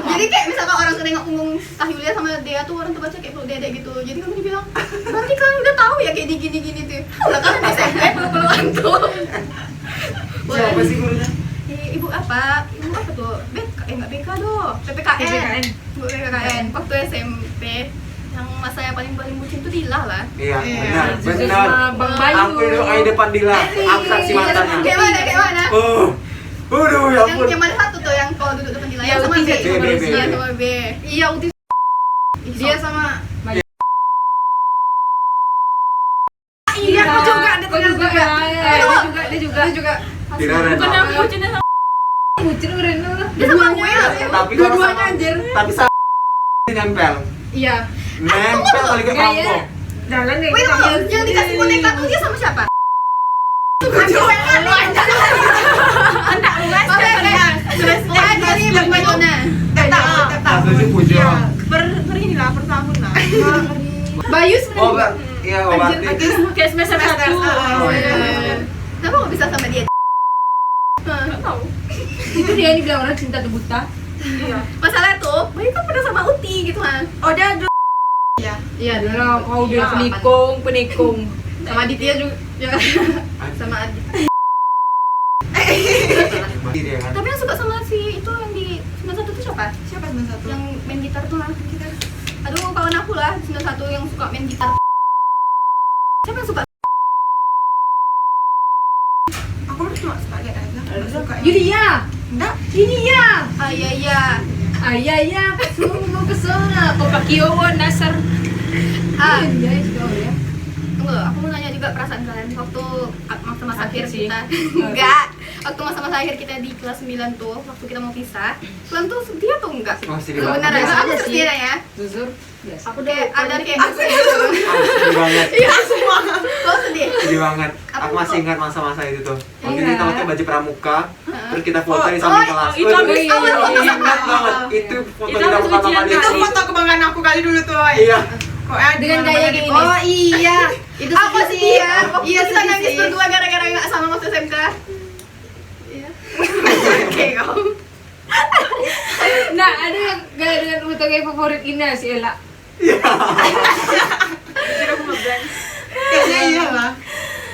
[SPEAKER 1] Jadi kayak misalkan orang sering ngomong Kak Yulia sama Dea tuh orang tuh baca kayak peluk Dede gitu. Jadi kami dibilang, berarti kalian udah tahu ya kayak gini tuh. Udah kan di SMP peluk-pelukan tuh.
[SPEAKER 4] Siapa sih gurunya?
[SPEAKER 1] Ibu apa tuh? Nggak BK doh, PPKN. Bu PPKN. Waktu SMP yang masa yang paling bucin tuh Dila lah.
[SPEAKER 4] Iya,
[SPEAKER 5] Iya.
[SPEAKER 2] Juga
[SPEAKER 4] benar.
[SPEAKER 2] sama Bang Bayu.
[SPEAKER 4] Aku duduk di depan Dila, aku saksi matanya.
[SPEAKER 1] Kayak mana?
[SPEAKER 4] Waduh, ya ampun.
[SPEAKER 1] Yang mana satu tuh yang kalau duduk depan Dila?
[SPEAKER 2] Iya,
[SPEAKER 1] Yang sama
[SPEAKER 2] Uti
[SPEAKER 1] B.
[SPEAKER 2] satu
[SPEAKER 4] sama
[SPEAKER 1] Iya,
[SPEAKER 4] B.
[SPEAKER 1] sama B. Iya, Uti.
[SPEAKER 5] Dia sama
[SPEAKER 1] Iya, aku juga ada
[SPEAKER 2] Kau juga
[SPEAKER 1] juga.
[SPEAKER 2] ya. Dia juga.
[SPEAKER 4] Tidak ada.
[SPEAKER 6] Bukan yang bucinnya sama
[SPEAKER 2] Bucin Reno lah.
[SPEAKER 1] Dia sama gue ya.
[SPEAKER 4] Tapi kalau
[SPEAKER 5] Dua-duanya
[SPEAKER 4] sama,
[SPEAKER 5] anjir.
[SPEAKER 4] tapi sama nempel.
[SPEAKER 5] Iya.
[SPEAKER 4] Nempel kali ke
[SPEAKER 2] Kayaknya
[SPEAKER 4] kampung.
[SPEAKER 2] jalan deh
[SPEAKER 1] Wait,
[SPEAKER 2] kita
[SPEAKER 1] tunggu.
[SPEAKER 2] ambil.
[SPEAKER 1] Yang dikasih boneka tuh dia sama siapa?
[SPEAKER 4] Satu sih pujo.
[SPEAKER 5] Per inilah per tahun lah.
[SPEAKER 1] Bayu
[SPEAKER 4] Oh,
[SPEAKER 1] sebenarnya.
[SPEAKER 4] iya, berarti.
[SPEAKER 6] kayak semester 1.
[SPEAKER 4] Oh, iya.
[SPEAKER 1] Kenapa kok bisa sama dia?
[SPEAKER 6] Nggak tahu.
[SPEAKER 2] Itu dia yang dibilang orang cinta tuh buta.
[SPEAKER 6] Iya.
[SPEAKER 1] Masalah tuh, Bayu kan pernah sama Uti gitu kan.
[SPEAKER 5] Oh dia dulu. Iya.
[SPEAKER 2] Iya, dia kau dia penikung.
[SPEAKER 5] Sama Aditya juga.
[SPEAKER 1] Sama Adi.
[SPEAKER 4] Dia kan.
[SPEAKER 1] Tapi yang suka sama si itu yang di 91 tuh siapa?
[SPEAKER 5] Siapa sembilan satu?
[SPEAKER 1] Yang main gitar tuh lah, gitar. Aduh, kawan aku lah, 91 yang suka main gitar. Siapa yang suka?
[SPEAKER 5] Aku cuma suka lihat aja. Nggak suka.
[SPEAKER 2] Yulia,
[SPEAKER 5] Enggak.
[SPEAKER 2] ini ya.
[SPEAKER 1] Iya.
[SPEAKER 2] Ayah, sungguh pesona. Kau pakai Owen Nasar. Iya, juga ya.
[SPEAKER 1] Tunggu, aku mau nanya juga perasaan kalian waktu masa akhir
[SPEAKER 2] Sakit sih.
[SPEAKER 1] kita. Enggak. Waktu masa akhir kita di kelas 9 tuh, waktu kita mau pisah, kalian tuh sedih atau enggak?
[SPEAKER 4] Oh, sedih banget.
[SPEAKER 1] Beneran,
[SPEAKER 2] Biasa
[SPEAKER 1] aku
[SPEAKER 2] aja
[SPEAKER 1] sedih
[SPEAKER 2] sih.
[SPEAKER 1] ya.
[SPEAKER 2] Jujur, biasa.
[SPEAKER 6] Aku
[SPEAKER 1] Kayak ada kayak aku
[SPEAKER 4] Sedih banget.
[SPEAKER 1] Kau sedih?
[SPEAKER 4] Sedih banget.
[SPEAKER 1] Apa
[SPEAKER 4] Aku masih
[SPEAKER 1] kok?
[SPEAKER 4] ingat masa-masa itu tuh. Waktu
[SPEAKER 2] Iya.
[SPEAKER 4] itu kita pakai baju pramuka,
[SPEAKER 1] Heeh.
[SPEAKER 4] terus kita foto di samping kelas.
[SPEAKER 6] itu habis
[SPEAKER 4] Wih,
[SPEAKER 6] awal
[SPEAKER 4] ingat banget itu foto
[SPEAKER 6] Itu
[SPEAKER 4] kita
[SPEAKER 6] habis
[SPEAKER 4] pertama
[SPEAKER 6] ujian
[SPEAKER 4] kali.
[SPEAKER 5] Itu
[SPEAKER 6] kali.
[SPEAKER 5] foto kebanggaan aku kali dulu tuh. Woy.
[SPEAKER 4] Iya.
[SPEAKER 5] Kok ya
[SPEAKER 2] Dengan gaya kayak gini.
[SPEAKER 1] Oh iya, itu
[SPEAKER 3] Aku
[SPEAKER 1] sedih
[SPEAKER 3] sih,
[SPEAKER 1] ya. Waktu
[SPEAKER 3] iya,
[SPEAKER 1] kita
[SPEAKER 3] sedih
[SPEAKER 1] nangis
[SPEAKER 3] sih.
[SPEAKER 1] berdua gara-gara nggak sama waktu SMK. Iya. Oke kau.
[SPEAKER 2] Nah, ada yang gaya dengan foto kayak favorit Ina si Ella.
[SPEAKER 6] Kira aku nge-blank.
[SPEAKER 5] Kayaknya iya lah.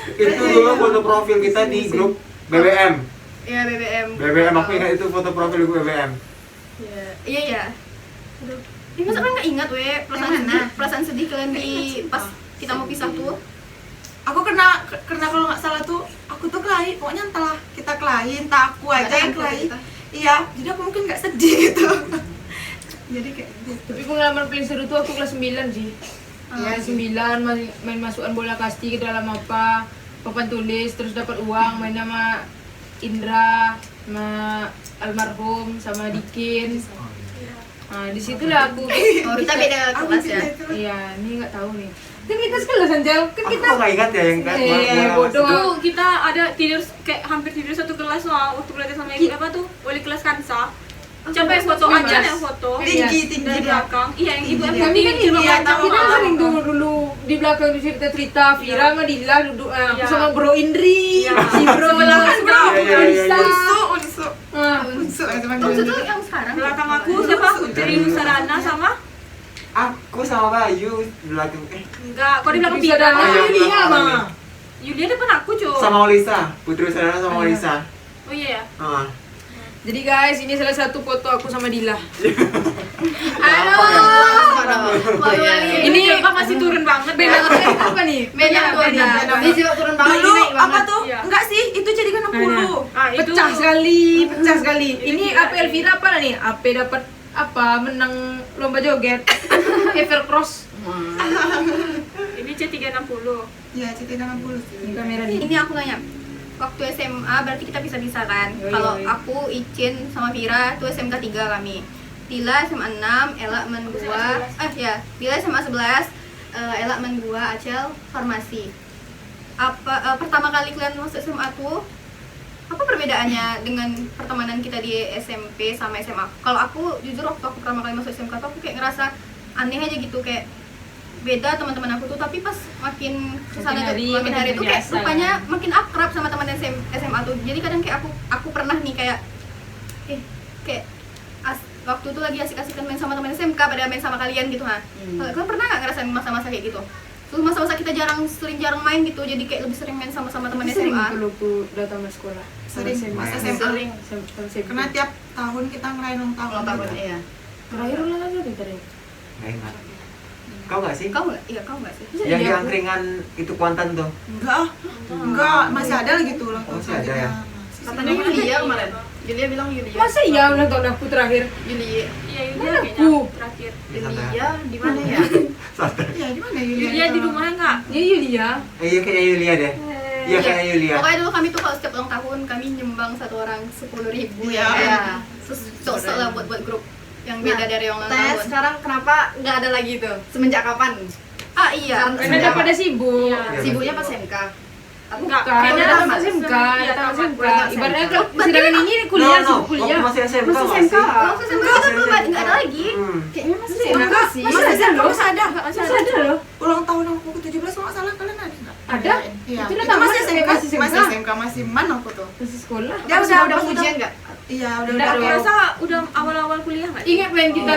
[SPEAKER 4] Itu dulu foto profil kita di grup BBM.
[SPEAKER 1] Iya BBM.
[SPEAKER 4] BBM aku ingat itu foto profil gue BBM.
[SPEAKER 1] Iya iya iya. Aduh. Ini masa kan nggak ingat weh perasaan sedih kalian di pas kita mau pisah tuh.
[SPEAKER 5] Aku kena kalau nggak salah tuh aku tuh kelahi, pokoknya entahlah kita kelahi, entah aku aja yang kelahi. Iya, jadi aku mungkin nggak sedih gitu. Jadi kayak gitu.
[SPEAKER 2] Tapi pengalaman paling seru tuh aku kelas 9 sih.
[SPEAKER 5] Iya
[SPEAKER 2] Kelas
[SPEAKER 5] sih.
[SPEAKER 2] 9 main masukan bola kasti ke dalam apa, papan tulis, terus dapat uang, main sama Indra, sama almarhum, sama Dikin. Nah, disitulah aku.
[SPEAKER 1] Oh kita beda kelas ya.
[SPEAKER 2] Iya, ini nggak tahu nih. Kan kita sekelas Anjal, kan
[SPEAKER 4] Aku
[SPEAKER 2] kita.
[SPEAKER 4] kok nggak ingat ya yang kan
[SPEAKER 2] Bodoh.
[SPEAKER 6] Itu kita ada tidur kayak hampir tidur satu kelas lah waktu belajar sama ibu apa tuh wali kelas Kansa. Siapa yang foto aja yang foto
[SPEAKER 5] Tinggi
[SPEAKER 6] dari belakang. Iya yang ibu yang
[SPEAKER 2] Kami kan
[SPEAKER 6] di
[SPEAKER 2] ini
[SPEAKER 6] belakang.
[SPEAKER 2] kita sering dulu di belakang di cerita-cerita Vira sama Dila duduk aku
[SPEAKER 6] Iya.
[SPEAKER 2] sama Bro Indri,
[SPEAKER 6] Iya.
[SPEAKER 2] si Bro
[SPEAKER 6] Sebelah
[SPEAKER 2] kan
[SPEAKER 6] bro.
[SPEAKER 4] Iya, iya, iya, iya.
[SPEAKER 5] Unsu.
[SPEAKER 2] Ah,
[SPEAKER 5] Unsu ya teman
[SPEAKER 1] Oh itu tuh yang sekarang.
[SPEAKER 6] Belakang aku siapa? Putri Nusarana sama
[SPEAKER 4] Aku sama Bayu di belakang
[SPEAKER 6] enggak, kau di belakang
[SPEAKER 2] bisa
[SPEAKER 6] Pira.
[SPEAKER 2] ada
[SPEAKER 4] iya,
[SPEAKER 2] Yulia
[SPEAKER 4] belakang
[SPEAKER 2] mah.
[SPEAKER 6] Yulia depan aku, Cuk.
[SPEAKER 4] sama Olisa, Putri Sarana sama Olisa.
[SPEAKER 6] Oh iya ya.
[SPEAKER 4] Ah.
[SPEAKER 2] Jadi guys, ini salah satu foto aku sama Dila.
[SPEAKER 6] Ini coba masih turun banget
[SPEAKER 2] Beda
[SPEAKER 6] ya.
[SPEAKER 2] apa nih?
[SPEAKER 1] Beda
[SPEAKER 2] Beda.
[SPEAKER 3] Ini juga turun banget,
[SPEAKER 5] Dulu
[SPEAKER 3] naik
[SPEAKER 5] apa
[SPEAKER 3] banget.
[SPEAKER 5] tuh?
[SPEAKER 6] Iya.
[SPEAKER 5] Enggak sih, itu jadi kan 60.
[SPEAKER 6] Ah, itu
[SPEAKER 2] Pecah sekali, pecah sekali.
[SPEAKER 6] Itu
[SPEAKER 2] Ini
[SPEAKER 6] gila
[SPEAKER 2] AP Elvira apa nih? AP dapat apa? Menang lomba joget. Evercross.
[SPEAKER 6] ini C360.
[SPEAKER 5] Iya, CT 60 sih.
[SPEAKER 2] Ini kamera nih.
[SPEAKER 1] Ini aku nanya. Waktu SMA berarti kita bisa-bisa kan?
[SPEAKER 2] Yoi,
[SPEAKER 1] Kalau
[SPEAKER 2] yoi.
[SPEAKER 1] aku Icin sama Vira itu SMK 3 kami. Dila SMA 6, Ella men 2. Ya, Dila SMA 11, Ella men 2, Acel farmasi. Pertama kali kalian masuk SMA tuh apa perbedaannya dengan pertemanan kita di SMP sama SMA? Kalau aku jujur waktu aku pertama kali masuk SMK tuh aku kayak ngerasa aneh aja gitu, kayak beda teman-teman aku tuh, tapi pas makin kesana tuh makin hari tuh kayak
[SPEAKER 2] biasa.
[SPEAKER 1] rupanya makin akrab sama teman SMA tuh. Jadi kadang kayak aku pernah nih kayak waktu itu lagi asik-asikan main sama teman SMK pada main sama kalian gitu ha. Kalian pernah nggak ngerasain masa-masa kayak gitu? Terus masa-masa kita jarang main gitu, jadi kayak lebih sering main sama teman
[SPEAKER 2] Sering
[SPEAKER 1] SMA.
[SPEAKER 2] kalau aku datang ke sekolah.
[SPEAKER 5] Sering,
[SPEAKER 2] Sama
[SPEAKER 5] pas
[SPEAKER 2] SMA.
[SPEAKER 5] SMA.
[SPEAKER 2] Sama
[SPEAKER 5] Karena tiap tahun kita ngerayain ulang tahun.
[SPEAKER 3] Ulang tahun, iya.
[SPEAKER 2] Terakhir ulang tahun berapa terakhir?
[SPEAKER 4] Nggak ingat. Kau nggak sih?
[SPEAKER 1] Kau nggak? Iya kau nggak sih?
[SPEAKER 4] Yang di
[SPEAKER 2] Iya.
[SPEAKER 4] angkringan itu Kuantan tuh.
[SPEAKER 5] Enggak, masih ada lagi tuh ulang
[SPEAKER 4] Oh,
[SPEAKER 5] tahun.
[SPEAKER 4] masih ada ya?
[SPEAKER 3] Katanya Yulia kemarin. Yulia bilang Yulia.
[SPEAKER 2] Masa iya ulang tahun aku terakhir?
[SPEAKER 3] Yulia.
[SPEAKER 6] Iya, Yulia
[SPEAKER 2] Mana
[SPEAKER 6] kayaknya
[SPEAKER 2] aku?
[SPEAKER 6] terakhir.
[SPEAKER 3] Yulia di mana ya?
[SPEAKER 4] Sadar.
[SPEAKER 5] Iya, di mana Yulia?
[SPEAKER 6] Yulia di rumahnya enggak?
[SPEAKER 2] Ya Yulia.
[SPEAKER 4] Iya kayaknya Yulia deh. Iya kayaknya Yulia.
[SPEAKER 1] Pokoknya dulu kami tuh kalau setiap ulang tahun kami nyumbang satu orang 10.000
[SPEAKER 5] Iya.
[SPEAKER 1] ya. Terus cocok lah buat grup yang beda dari yang ulang
[SPEAKER 3] Tanya
[SPEAKER 1] tahun.
[SPEAKER 3] sekarang kenapa nggak ada lagi tuh? Semenjak kapan?
[SPEAKER 1] Ah iya.
[SPEAKER 2] Karena udah pada sibuk.
[SPEAKER 6] Iya.
[SPEAKER 3] Sibuknya pas MK.
[SPEAKER 6] Enggak,
[SPEAKER 2] Karena
[SPEAKER 6] kayaknya
[SPEAKER 2] udah
[SPEAKER 6] tamat
[SPEAKER 2] SMK,
[SPEAKER 6] Iya,
[SPEAKER 2] tamat
[SPEAKER 6] tamat.
[SPEAKER 2] SMK. Ibaratnya kalau sedangkan ini kuliah
[SPEAKER 4] No,
[SPEAKER 2] sibuk kuliah.
[SPEAKER 4] waktu masih SMK
[SPEAKER 3] Masih
[SPEAKER 4] nggak
[SPEAKER 3] SMK.
[SPEAKER 4] sih?
[SPEAKER 1] Waktu SMA kita belum ada, nggak ada lagi.
[SPEAKER 3] Kayaknya masih
[SPEAKER 5] Enggak,
[SPEAKER 3] sih.
[SPEAKER 5] masih ada loh. Masih ada.
[SPEAKER 2] Masih ada loh.
[SPEAKER 5] Ulang tahun aku ke-17 kalau nggak salah kalian ada enggak?
[SPEAKER 2] Ada?
[SPEAKER 5] Iya.
[SPEAKER 2] Itu
[SPEAKER 5] Itu
[SPEAKER 2] udah
[SPEAKER 5] masih
[SPEAKER 2] tamat,
[SPEAKER 5] SMK,
[SPEAKER 2] masih SMK.
[SPEAKER 5] masih SMK, masih mana aku tuh?
[SPEAKER 2] Masih sekolah.
[SPEAKER 5] Dia
[SPEAKER 3] Udah
[SPEAKER 5] pas
[SPEAKER 3] ujian nggak?
[SPEAKER 5] Iya, udah
[SPEAKER 2] Udah,
[SPEAKER 6] Aku
[SPEAKER 2] udah.
[SPEAKER 6] rasa udah awal-awal kuliah enggak?
[SPEAKER 2] Ingat pengen kita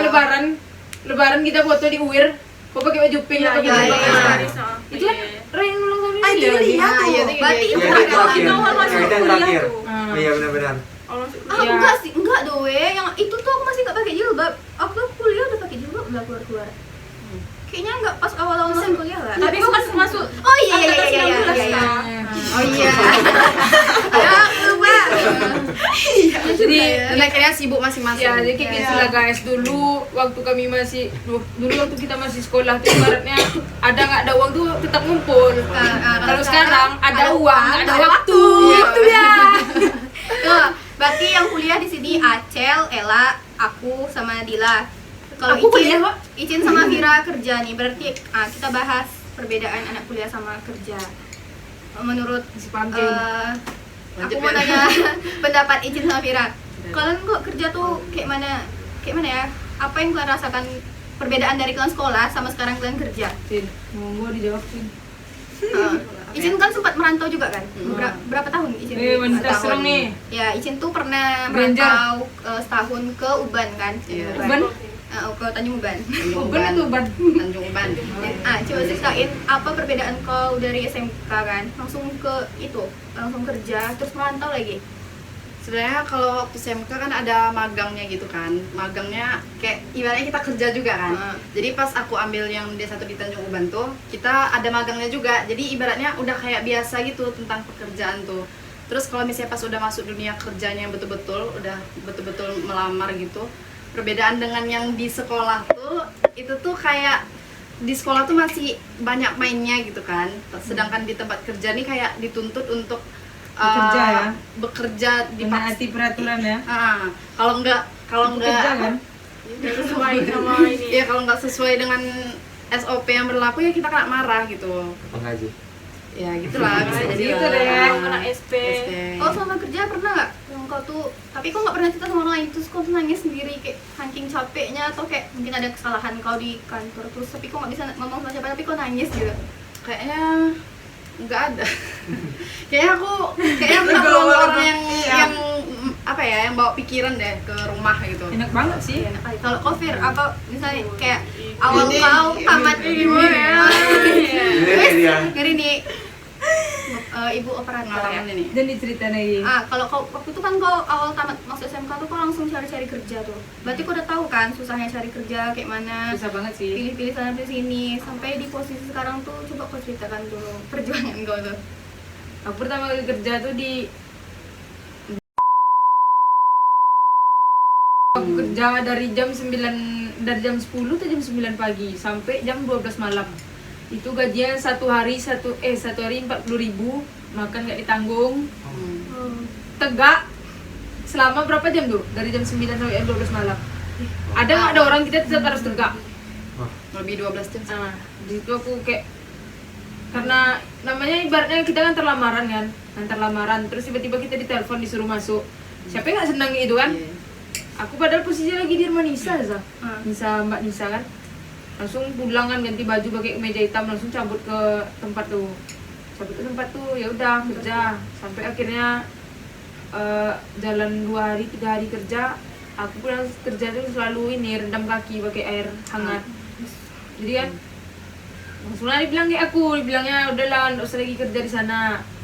[SPEAKER 2] lebaran kita foto di UIR. Kok pakai baju pink,
[SPEAKER 6] Iya,
[SPEAKER 2] pakai
[SPEAKER 6] iya,
[SPEAKER 2] baju
[SPEAKER 6] iya,
[SPEAKER 2] pink.
[SPEAKER 6] iya.
[SPEAKER 2] Itu kan Rain ulang tahun
[SPEAKER 5] Ah, itu
[SPEAKER 2] ini lagi.
[SPEAKER 5] Yulia tuh.
[SPEAKER 3] Iya, itu
[SPEAKER 1] Berarti
[SPEAKER 3] Yulia.
[SPEAKER 1] itu
[SPEAKER 4] Yang itu
[SPEAKER 1] terakhir.
[SPEAKER 4] terakhir.
[SPEAKER 6] Itu awal masuk
[SPEAKER 4] Yang itu yang
[SPEAKER 6] kuliah
[SPEAKER 4] terakhir.
[SPEAKER 6] tuh.
[SPEAKER 2] Ah.
[SPEAKER 4] Iya benar-benar.
[SPEAKER 6] Awal masuk
[SPEAKER 1] Ah
[SPEAKER 6] kuliah.
[SPEAKER 1] enggak sih, enggak doh weh. Yang itu tuh aku masih nggak pakai jilbab. Aku kuliah udah pakai jilbab udah keluar. Kayaknya enggak pas awal-awal masuk kuliah lah.
[SPEAKER 6] Tapi itu kan masuk
[SPEAKER 1] Oh iya iya
[SPEAKER 6] angkatan
[SPEAKER 1] iya iya
[SPEAKER 6] 19
[SPEAKER 1] iya.
[SPEAKER 6] kan?
[SPEAKER 1] Oh iya. Ya lupa.
[SPEAKER 2] Jadi
[SPEAKER 3] Dan akhirnya sibuk masing-masing.
[SPEAKER 2] ya, jadi kayak gitu lah guys. Dulu waktu kami masih dulu waktu kita masih sekolah tuh ibaratnya ada nggak ada uang tuh tetap ngumpul. Kalau sekarang ada uang, nggak ada waktu. Itu ya.
[SPEAKER 1] Tuh, berarti yang kuliah di sini Acel, Ella, aku sama Dila. Kalau
[SPEAKER 2] Aku kuliah, Pak.
[SPEAKER 1] Icin sama Vira kerja nih. Berarti kita bahas perbedaan anak kuliah sama kerja. Menurut
[SPEAKER 2] Si Pam Jane.
[SPEAKER 3] Lanjut,
[SPEAKER 1] Aku mau
[SPEAKER 3] Vira.
[SPEAKER 1] tanya pendapat Icin sama Vira. Kalian kok kerja tuh kayak mana ya? Apa yang kalian rasakan perbedaan dari kalian sekolah sama sekarang kalian kerja?
[SPEAKER 2] Sin, mau dijawab Sin.
[SPEAKER 1] Icin kan sempat merantau juga kan? Berapa tahun Icin?
[SPEAKER 2] Wanita
[SPEAKER 3] tahun.
[SPEAKER 2] serem nih.
[SPEAKER 1] Ya, Icin tuh pernah
[SPEAKER 2] Ranger.
[SPEAKER 1] merantau setahun ke Uban kan?
[SPEAKER 3] Iya.
[SPEAKER 2] Uban?
[SPEAKER 1] Ke Tanjung Uban.
[SPEAKER 2] Uban itu Uban.
[SPEAKER 3] Tanjung Uban.
[SPEAKER 1] Coba ceritain apa perbedaan kau dari SMK kan? Langsung kerja, terus merantau lagi.
[SPEAKER 3] Sebenarnya kalau waktu SMK kan ada magangnya gitu kan. Magangnya kayak ibaratnya kita kerja juga kan. Jadi pas aku ambil yang D1 di Tanjung Uban tuh, kita ada magangnya juga. Jadi ibaratnya udah kayak biasa gitu tentang pekerjaan tuh. Terus kalau misalnya pas udah masuk dunia kerjanya yang betul-betul, udah betul-betul melamar gitu, perbedaan dengan yang di sekolah tuh, itu tuh kayak di sekolah tuh masih banyak mainnya gitu kan. Sedangkan di tempat kerja nih kayak dituntut untuk
[SPEAKER 2] Bekerja ya?
[SPEAKER 3] bekerja di
[SPEAKER 2] Menaati peraturan ya.
[SPEAKER 3] kalau enggak
[SPEAKER 2] Kerja kan?
[SPEAKER 6] Nggak sesuai sama ini.
[SPEAKER 3] ya kalau nggak sesuai dengan SOP yang berlaku ya kita kena marah gitu.
[SPEAKER 4] Pengaji.
[SPEAKER 3] Ya gitulah bisa jadi
[SPEAKER 2] Gitu
[SPEAKER 3] lah.
[SPEAKER 2] deh.
[SPEAKER 6] Yang kena SP.
[SPEAKER 1] Kau selama kerja pernah nggak yang kau tuh, tapi kau nggak pernah cerita sama orang lain, terus kau tuh nangis sendiri kayak saking capeknya, atau kayak mungkin ada kesalahan kau di kantor terus tapi kau nggak bisa ngomong sama siapa tapi kau nangis gitu?
[SPEAKER 3] Kayaknya nggak ada. kayaknya aku terlalu orang yang apa ya, yang bawa pikiran deh ke rumah gitu.
[SPEAKER 2] Enak banget sih.
[SPEAKER 1] Enak kali. Kalau kau Fir, apa misalnya kayak awal
[SPEAKER 5] Ini-
[SPEAKER 1] kau tamat
[SPEAKER 4] Ini dia.
[SPEAKER 1] ngeri nih ibu operator ya.
[SPEAKER 3] Pengalaman ini.
[SPEAKER 2] Dan diceritain lagi.
[SPEAKER 1] Kalau kau waktu itu kan kau awal tamat masuk SMK tuh kau langsung cari-cari kerja tuh. Berarti kau udah tahu kan susahnya cari kerja kayak mana,
[SPEAKER 2] Susah banget sih.
[SPEAKER 1] pilih-pilih sana pilih sini sampai di posisi sekarang tuh. Coba kau ceritakan dulu perjuangan kau tuh.
[SPEAKER 2] Aku pertama kali kerja tuh di aku kerja dari jam 9, dari jam 10 ke jam 9 pagi sampai jam 12 malam. Itu gajinya satu hari 40.000, makan nggak ditanggung. Tegak selama berapa jam tuh? Dari jam 9 sampai jam 12 malam. Ada nggak ada orang kita tetap harus tegak.
[SPEAKER 3] Lebih 12 jam.
[SPEAKER 2] Nah, di situ aku kayak, karena namanya ibaratnya kita kan terlamaran kan, antar lamaran, terus tiba-tiba kita ditelepon disuruh masuk. Siapa yang nggak senang gitu kan?
[SPEAKER 3] Iya.
[SPEAKER 2] Aku padahal posisinya lagi di rumah Nisa, Mbak Nisa kan. Langsung pulang kan, ganti baju pakai kemeja hitam, langsung cabut ke tempat tuh. Ya udah kerja sampai akhirnya jalan 2 hari 3 hari kerja. Aku pulang kerja tuh selalu ini rendam kaki pakai air hangat. Jadi kan langsung lah dibilang kayak aku, dibilangnya udahlah nggak usah lagi kerja di sana.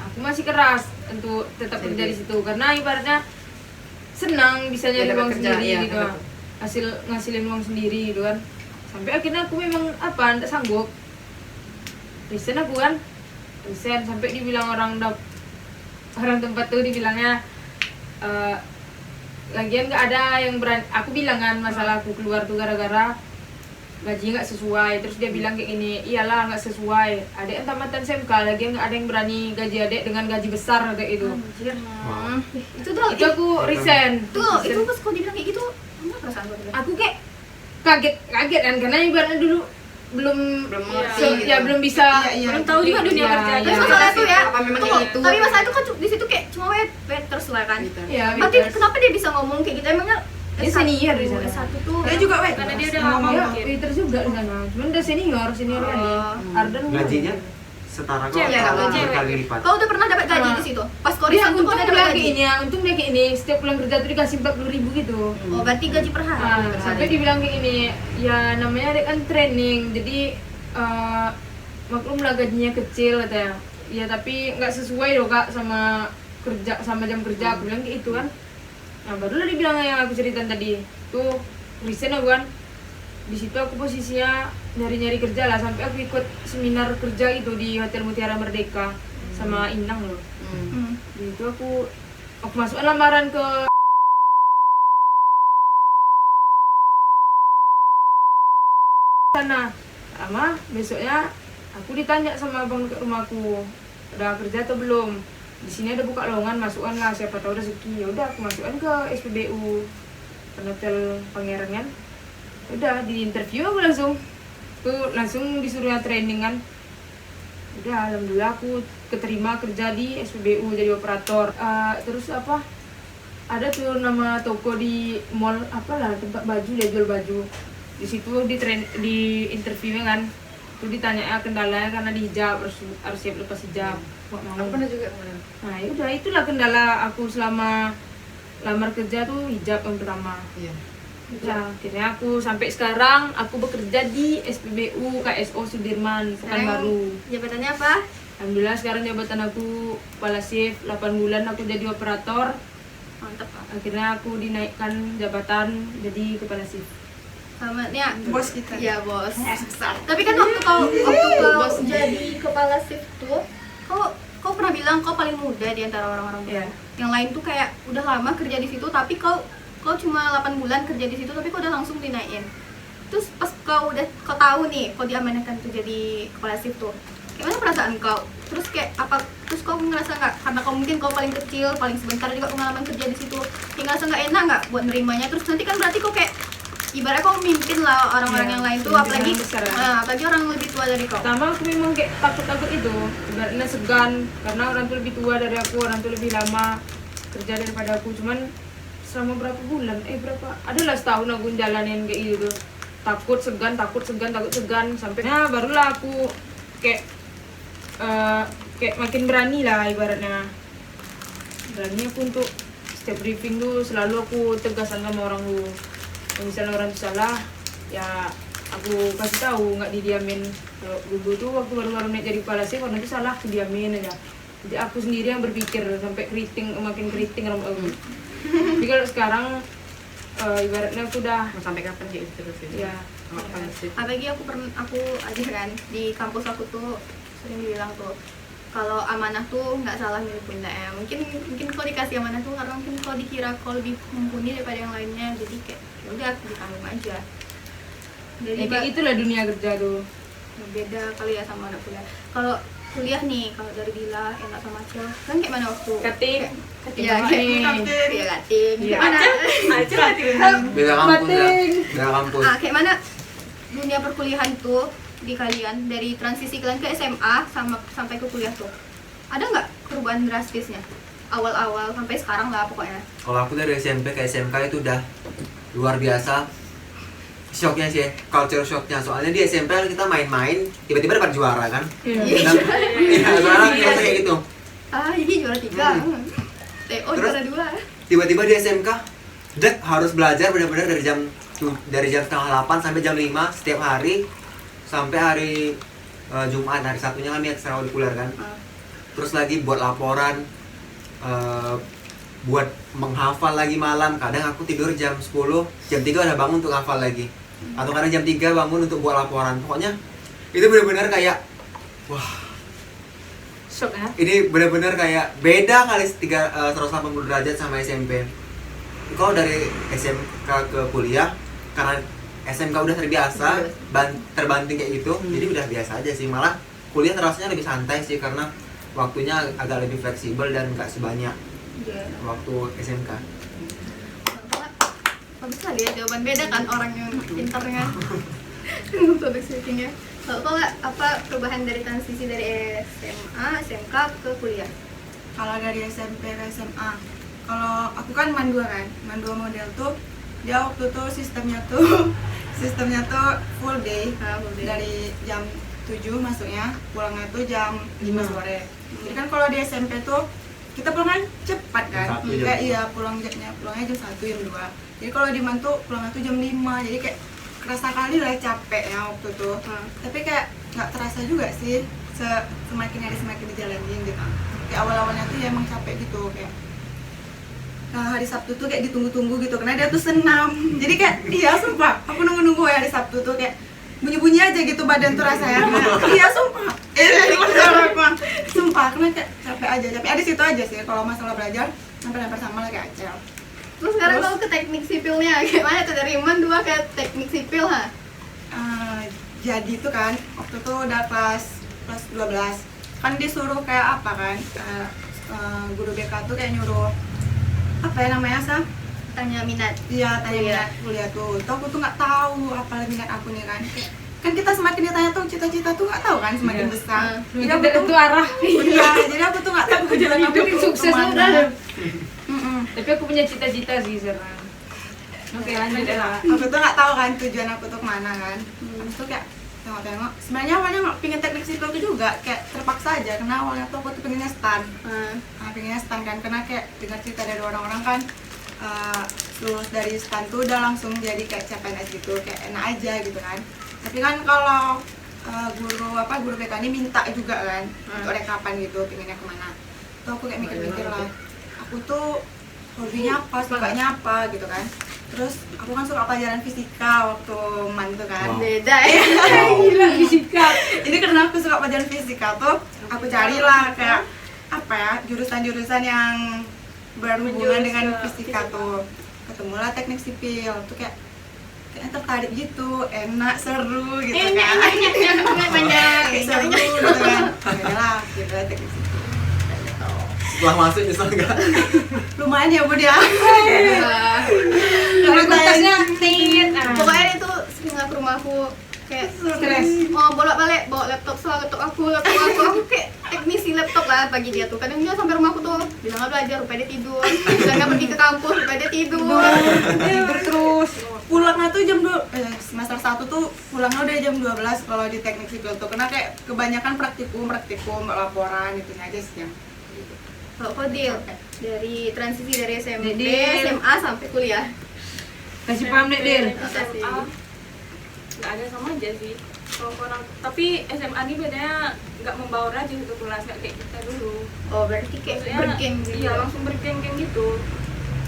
[SPEAKER 2] Aku masih keras untuk tetap kerja di situ karena ibaratnya senang bisa nyari
[SPEAKER 3] Ya, dapat
[SPEAKER 2] uang
[SPEAKER 3] kerja,
[SPEAKER 2] sendiri
[SPEAKER 3] iya,
[SPEAKER 2] gitu,
[SPEAKER 3] betul.
[SPEAKER 2] ngasilin uang sendiri gitu kan. Sampai akhirnya aku memang nggak sanggup, resign aku kan, resign sampai dibilang orang tempat tuh dibilangnya lagian nggak ada yang berani. Aku bilang kan masalah aku keluar tuh gara-gara gaji nggak sesuai. Terus dia bilang kayak gini, iyalah nggak sesuai, adek yang tamatan SMK lagian nggak ada yang berani gaji adek dengan gaji besar kayak itu.
[SPEAKER 4] Wow.
[SPEAKER 1] Itu tuh
[SPEAKER 2] Itu aku resign.
[SPEAKER 1] itu pas kau dibilang kayak gitu, apa perasaan kau tuh?
[SPEAKER 2] Aku kayak kaget kan karena ibaratnya dulu belum
[SPEAKER 3] mengerti
[SPEAKER 2] so-
[SPEAKER 3] gitu.
[SPEAKER 2] ya belum bisa
[SPEAKER 6] Belum tahu juga dunia
[SPEAKER 2] Ya,
[SPEAKER 6] kerja.
[SPEAKER 2] ya.
[SPEAKER 1] Terus masalah itu ya,
[SPEAKER 3] Apa memang
[SPEAKER 1] tunggu,
[SPEAKER 3] itu?
[SPEAKER 1] tapi masalah itu kan di situ kayak cuma waiters lah kan.
[SPEAKER 3] Gitu.
[SPEAKER 2] Ya,
[SPEAKER 1] Berarti
[SPEAKER 2] waiters.
[SPEAKER 1] kenapa dia bisa ngomong kayak gitu? Emangnya
[SPEAKER 2] Dia senior di sana.
[SPEAKER 1] S1 tuh
[SPEAKER 5] Dia juga wait.
[SPEAKER 6] Karena dia udah
[SPEAKER 5] ngomong.
[SPEAKER 6] lama
[SPEAKER 2] Ya,
[SPEAKER 6] mungkin.
[SPEAKER 2] waiters juga di sana. Cuman udah senior kan dia. Ardan
[SPEAKER 4] Gajinya setara kok
[SPEAKER 6] Cewek,
[SPEAKER 4] atau
[SPEAKER 6] cewek.
[SPEAKER 4] berkali lipat?
[SPEAKER 1] kau udah pernah dapat gaji di situ? Pas kau
[SPEAKER 2] Dia
[SPEAKER 1] resign tuh
[SPEAKER 2] untung
[SPEAKER 1] kau udah
[SPEAKER 2] dia
[SPEAKER 1] dapat
[SPEAKER 2] kayak
[SPEAKER 1] gaji.
[SPEAKER 2] ini ya, untung dia kayak ini setiap pulang kerja tuh dikasih 40.000 gitu.
[SPEAKER 1] Oh, berarti gaji per hari.
[SPEAKER 2] Sampai dibilang kayak ini, ya namanya ada kan training, jadi maklum lah gajinya kecil katanya. Ya tapi nggak sesuai loh kak sama kerja, sama jam kerja. Aku bilang kayak itu kan. Nah barulah dibilang yang aku ceritain tadi. Tuh resign aku kan. Di situ aku posisinya nyari-nyari kerja lah, sampai aku ikut seminar kerja itu di Hotel Mutiara Merdeka sama Inang loh. Di situ aku masuk lamaran ke sana. Sama besoknya aku ditanya sama abang dekat rumahku, udah kerja atau belum? Di sini ada buka lowongan, masukkan lah, siapa tahu rezeki. Ya udah aku masukkan ke SPBU Hotel Pangeran kan. Udah di interview aku langsung tuh langsung disuruh training kan. Udah, alhamdulillah aku keterima kerja di SPBU jadi operator. Terus apa? Ada tuh nama toko di mall apalah, tempat baju, dia jual baju. Di situ di interviewnya kan, tuh ditanya kendalanya karena di hijab, harus siap lepas hijab. Nggak mau.
[SPEAKER 3] Aku pernah juga kemarin.
[SPEAKER 2] Nah ya udah, itulah kendala aku selama lamar kerja tuh, hijab yang pertama.
[SPEAKER 3] Iya.
[SPEAKER 2] Ya, akhirnya aku sampai sekarang aku bekerja di SPBU KSO Sudirman, Pekanbaru.
[SPEAKER 1] Jabatannya apa?
[SPEAKER 2] Alhamdulillah sekarang jabatan aku kepala shift, 8 bulan aku jadi operator.
[SPEAKER 1] Mantap Kak.
[SPEAKER 2] Akhirnya aku dinaikkan jabatan jadi kepala shift.
[SPEAKER 1] Selamat ya.
[SPEAKER 5] Bos kita.
[SPEAKER 1] Iya bos.
[SPEAKER 5] Besar.
[SPEAKER 1] Tapi kan waktu kau jadi kepala shift tuh, kau pernah bilang kau paling muda di antara orang-orang
[SPEAKER 2] Iya.
[SPEAKER 1] yang lain tuh kayak udah lama kerja di situ, tapi kau cuma 8 bulan kerja di situ, tapi kau udah langsung dinaikin. Terus pas kau tahu nih, kau diamanahkan tuh jadi kepala shift tuh, gimana perasaan kau? Terus kayak apa? Terus kau ngerasa nggak, karena kau mungkin kau paling kecil, paling sebentar juga pengalaman kerja di situ, kayak ngerasa nggak enak nggak buat nerimanya? Terus nanti kan berarti kau kayak ibaratnya kau mimpin lah orang-orang
[SPEAKER 2] Iya,
[SPEAKER 1] yang lain tuh,
[SPEAKER 2] pimpinan
[SPEAKER 1] apalagi
[SPEAKER 2] besar.
[SPEAKER 1] apalagi orang lebih tua dari kau.
[SPEAKER 2] Pertama aku memang kayak takut-takut itu, ibaratnya segan karena orang tuh lebih tua dari aku, orang tuh lebih lama kerja daripada aku. Cuman selama berapa bulan, adalah setahun aku jalanin kayak gitu, takut segan sampai barulah aku kayak kayak makin berani lah, ibaratnya berani aku untuk setiap briefing tuh selalu aku tegasan sama orang tuh. Kalau misalnya orang tuh salah ya aku kasih tahu, nggak didiamin. Kalau dulu tuh waktu baru-baru naik jadi kepala shift, orang itu salah aku diamin aja. Jadi aku sendiri yang berpikir sampai makin keriting rambut aku. Jadi kalau sekarang ibaratnya aku udah
[SPEAKER 3] Mau sampai kapan kayak gitu terus ya?
[SPEAKER 2] ya
[SPEAKER 3] Oh, kepala shift.
[SPEAKER 1] Apalagi aku aja kan di kampus aku tuh sering dibilang tuh kalau amanah tuh nggak salah milik bunda ya. Mungkin kau dikasih amanah tuh karena mungkin kau dikira kau lebih mumpuni daripada yang lainnya, jadi kayak ya udah ditanggung aja. Jadi
[SPEAKER 2] ya kayak itulah dunia kerja tuh.
[SPEAKER 1] beda kali ya sama anak kuliah. Kalau kuliah nih, kalau dari Dila enak sama Acil kan kayak mana waktu
[SPEAKER 2] Kating
[SPEAKER 1] Iya,
[SPEAKER 2] banget
[SPEAKER 1] kayak
[SPEAKER 2] nih.
[SPEAKER 1] iya kating.
[SPEAKER 2] Iya.
[SPEAKER 1] Gimana?
[SPEAKER 6] Aja lah
[SPEAKER 4] Beda kampus ya.
[SPEAKER 2] Batin.
[SPEAKER 4] Beda kampus.
[SPEAKER 1] Kayak mana dunia perkuliahan tuh di kalian dari transisi kalian ke SMA sampai ke kuliah tuh? Ada nggak perubahan drastisnya? Awal-awal sampai sekarang lah pokoknya.
[SPEAKER 4] Kalau aku dari SMP ke SMK itu udah luar biasa. Shocknya sih, culture shocknya. Soalnya di SMP kan kita main-main, tiba-tiba dapat juara kan.
[SPEAKER 2] Iya.
[SPEAKER 4] Iya, sekarang kita kayak gitu.
[SPEAKER 1] Ini juara 3. TO
[SPEAKER 4] Terus?
[SPEAKER 1] juara 2.
[SPEAKER 4] Tiba-tiba di SMK, harus belajar benar-benar dari jam setengah 8 sampai jam 5 setiap hari sampai hari Jumat, hari Sabtunya kami ekstrakurikuler kan. Terus lagi buat laporan, buat menghafal lagi malam. Kadang aku tidur jam 10, jam 3 udah bangun untuk hafal lagi. Atau kadang jam 3 bangun untuk buat laporan. Pokoknya itu benar-benar kayak wah,
[SPEAKER 2] Shock ya.
[SPEAKER 4] ini benar-benar kayak beda kali 180 derajat sama SMP. Kalau dari SMK ke kuliah, karena SMK udah terbiasa terbanting kayak gitu, jadi udah biasa aja sih. Malah kuliah terasanya lebih santai sih karena waktunya agak lebih fleksibel dan nggak sebanyak waktu SMK.
[SPEAKER 1] Bagus kali ya jawaban, beda kan orang yang pintarnya. Public speakingnya. Kalau apa perubahan dari transisi dari SMA, SMK ke kuliah?
[SPEAKER 5] Kalau dari SMP ke SMA, kalau aku kan mandua model tuh, dia waktu tuh sistemnya tuh full day,
[SPEAKER 1] Full day.
[SPEAKER 5] dari jam 7 masuknya, pulangnya tuh jam 5
[SPEAKER 2] 5.
[SPEAKER 5] sore. Jadi kan kalau di SMP tuh kita pulangnya cepat kan,
[SPEAKER 4] Jam 1, jam
[SPEAKER 5] kayak
[SPEAKER 4] 2.
[SPEAKER 5] iya pulangnya jam 1 jam 2. Jadi kalau di Mantu pulangnya tuh jam 5, jadi kayak kerasa kali lah capek ya waktu tuh. Tapi kayak nggak terasa juga sih, semakin dijalanin gitu. Kayak awal-awalnya tuh ya emang capek gitu kayak. Nah, hari Sabtu tuh kayak ditunggu-tunggu gitu karena dia tuh senam. Jadi kayak iya sumpah, aku nunggu ya hari Sabtu tuh kayak bunyi-bunyi aja gitu badan tuh rasanya. Iya sumpah. Sumpah karena kayak capek aja. Tapi ada situ aja sih kalau masalah belajar lempar-lempar sama lah kayak Acel.
[SPEAKER 1] Terus sekarang kalau ke teknik sipilnya gimana tuh, dari Iman 2 ke teknik sipil ha?
[SPEAKER 5] Jadi tuh kan waktu tuh udah kelas 12 kan disuruh kayak apa kan, guru BK tuh kayak nyuruh apa ya namanya Sa?
[SPEAKER 1] Tanya minat.
[SPEAKER 5] Iya, tanya
[SPEAKER 1] Kuliah.
[SPEAKER 5] minat kuliah tuh. Tuh aku tuh nggak tahu apa minat aku nih kan. Kan kan kita semakin ditanya tuh cita-cita tuh nggak tahu kan semakin
[SPEAKER 2] Iya.
[SPEAKER 5] besar. Jadi
[SPEAKER 2] Tidak
[SPEAKER 5] aku tuh
[SPEAKER 2] tentu arah.
[SPEAKER 5] iya, jadi aku tuh nggak tahu tujuan aku
[SPEAKER 2] Itu
[SPEAKER 5] tuh
[SPEAKER 2] sukses
[SPEAKER 5] kemana.
[SPEAKER 2] udah.
[SPEAKER 5] Mm-mm.
[SPEAKER 2] Tapi aku punya cita-cita sih sekarang. Oke, lanjut ya.
[SPEAKER 5] Aku tuh nggak tahu kan tujuan aku tuh kemana kan. Terus tuh kayak tengok-tengok. Sebenarnya awalnya nggak pengen teknik sipil tuh juga, kayak terpaksa aja. Karena awalnya tuh aku tuh pengennya stan. Pengennya stan kan, karena kayak dengar cerita dari orang-orang kan. Lulus dari stan tuh udah langsung jadi kayak CPNS gitu, kayak enak aja gitu kan. Tapi kan kalau guru BK ini minta juga kan untuk rekapan gitu, pengennya kemana. Tuh aku kayak mikir-mikir lah, aku tuh hobinya apa, sukanya apa gitu kan. Terus aku kan suka pelajaran fisika waktu man tuh kan.
[SPEAKER 4] Wow.
[SPEAKER 1] Beda ya.
[SPEAKER 2] Gila fisika.
[SPEAKER 5] Jadi karena aku suka pelajaran fisika tuh, aku carilah kayak apa ya, jurusan-jurusan yang berhubungan dengan fisika tuh. Ketemulah teknik sipil tuh kayak tertarik gitu, enak, seru gitu kan.
[SPEAKER 1] Banyak.
[SPEAKER 5] Kayak seru gitu kan. Yalah, gitu lah teknik sipil.
[SPEAKER 4] Setelah masuk nyesel nggak?
[SPEAKER 5] Lumayan ya Bud ya.
[SPEAKER 2] Fakultasnya tit.
[SPEAKER 1] Pokoknya dia tuh sering ke rumahku kayak
[SPEAKER 2] Stres.
[SPEAKER 1] oh bolak-balik bawa laptop aku kayak teknisi laptop lah bagi dia tuh. Kadang dia sampai rumahku tuh bilang nggak belajar, rupanya dia tidur. Bilang nggak pergi ke kampus, rupanya dia tidur.
[SPEAKER 2] Tidur terus.
[SPEAKER 5] Pulangnya tuh jam 2, semester 1 tuh pulangnya udah jam 12 kalau di teknik sipil tuh. Karena kayak kebanyakan praktikum, laporan itu aja sih yang.
[SPEAKER 1] Kalau Fadil dari transisi dari SMP,
[SPEAKER 2] Dil.
[SPEAKER 1] SMA sampai kuliah.
[SPEAKER 2] Kasih paham deh, Dir.
[SPEAKER 6] SMA nggak ada, sama aja sih kalau orang. Tapi SMA ini bedanya nggak membaur aja satu kelas, nggak kayak kita dulu.
[SPEAKER 1] Oh berarti kayak
[SPEAKER 6] Maksudnya,
[SPEAKER 1] bergeng gitu.
[SPEAKER 6] iya langsung bergeng-geng gitu.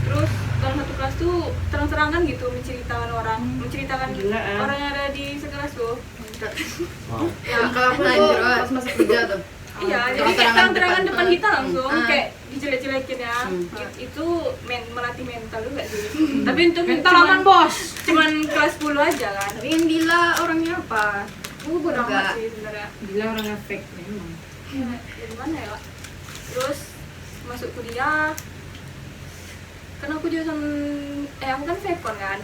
[SPEAKER 6] Terus dalam satu kelas tuh terang-terangan gitu menceritakan orang, menceritakan
[SPEAKER 2] Gila,
[SPEAKER 6] orang yang ada di sekelas tuh.
[SPEAKER 4] Wow.
[SPEAKER 6] Ya,
[SPEAKER 3] Kalau aku tuh pas masuk kerja tuh.
[SPEAKER 6] iya, jadi kayak
[SPEAKER 3] Terang-terangan
[SPEAKER 6] terang-terangan depan kita langsung
[SPEAKER 1] Ah.
[SPEAKER 6] kayak dijelek-jelekin ya. Itu melatih mental juga sih. Tapi untuk
[SPEAKER 2] Mental aman, Bos.
[SPEAKER 6] cuman kelas 10 aja kan.
[SPEAKER 1] Tapi yang Dila orangnya apa?
[SPEAKER 6] Bodo amat
[SPEAKER 1] Enggak.
[SPEAKER 6] sih sebenarnya.
[SPEAKER 2] Gila orang fake memang.
[SPEAKER 6] Ya, dari mana ya? Terus masuk kuliah. Kan aku jurusan aku kan Vekon kan.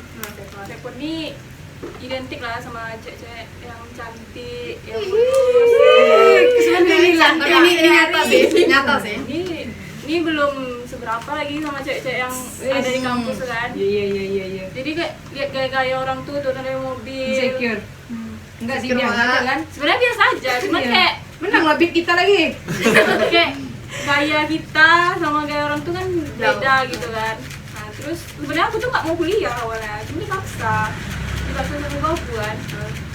[SPEAKER 6] Vekon ini identik lah sama cewek-cewek yang cantik, yang mulus.
[SPEAKER 1] Tapi ini nyata sih, nyata sih.
[SPEAKER 6] Ini belum seberapa lagi sama cewek-cewek yang ada di kampus kan.
[SPEAKER 2] Iya.
[SPEAKER 6] Jadi kayak lihat gaya-gaya orang tuh dari mobil.
[SPEAKER 2] Insecure. Enggak sih,
[SPEAKER 1] Insecure
[SPEAKER 2] biasa
[SPEAKER 1] banget.
[SPEAKER 2] aja kan.
[SPEAKER 6] Sebenarnya biasa aja, cuman
[SPEAKER 2] Iya.
[SPEAKER 6] kayak
[SPEAKER 2] Menang lah beat kita lagi.
[SPEAKER 6] kayak gaya kita sama gaya orang tuh kan beda gitu kan. Nah terus sebenarnya aku tuh nggak mau kuliah awalnya, cuma dipaksa sama ibuku kan.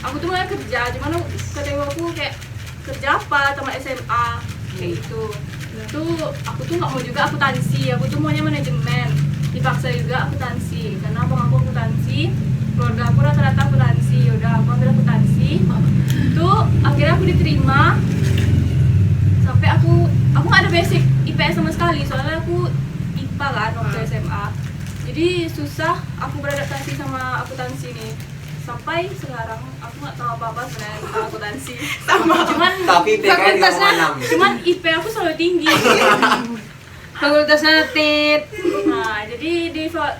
[SPEAKER 6] Aku tuh mau kerja, cuman kata ibuku kayak kerja apa sama SMA kayak gitu. Tuh aku tuh nggak mau juga akuntansi, aku tuh maunya manajemen. Dipaksa juga akuntansi karena abang aku akuntansi, keluarga aku rata-rata akuntansi. Udah aku ambil akuntansi. Tuh akhirnya aku diterima. Sampai aku nggak ada basic IPS sama sekali, soalnya aku IPA kan waktu SMA. Jadi susah aku beradaptasi sama akuntansi nih. Sampai sekarang aku nggak tahu apa-apa sebenarnya tentang akuntansi.
[SPEAKER 4] Tapi PKN
[SPEAKER 2] Fakultasnya-
[SPEAKER 4] 3,6.
[SPEAKER 6] Cuman IP aku selalu tinggi.
[SPEAKER 2] Fakultasnya tit.
[SPEAKER 6] Nah, jadi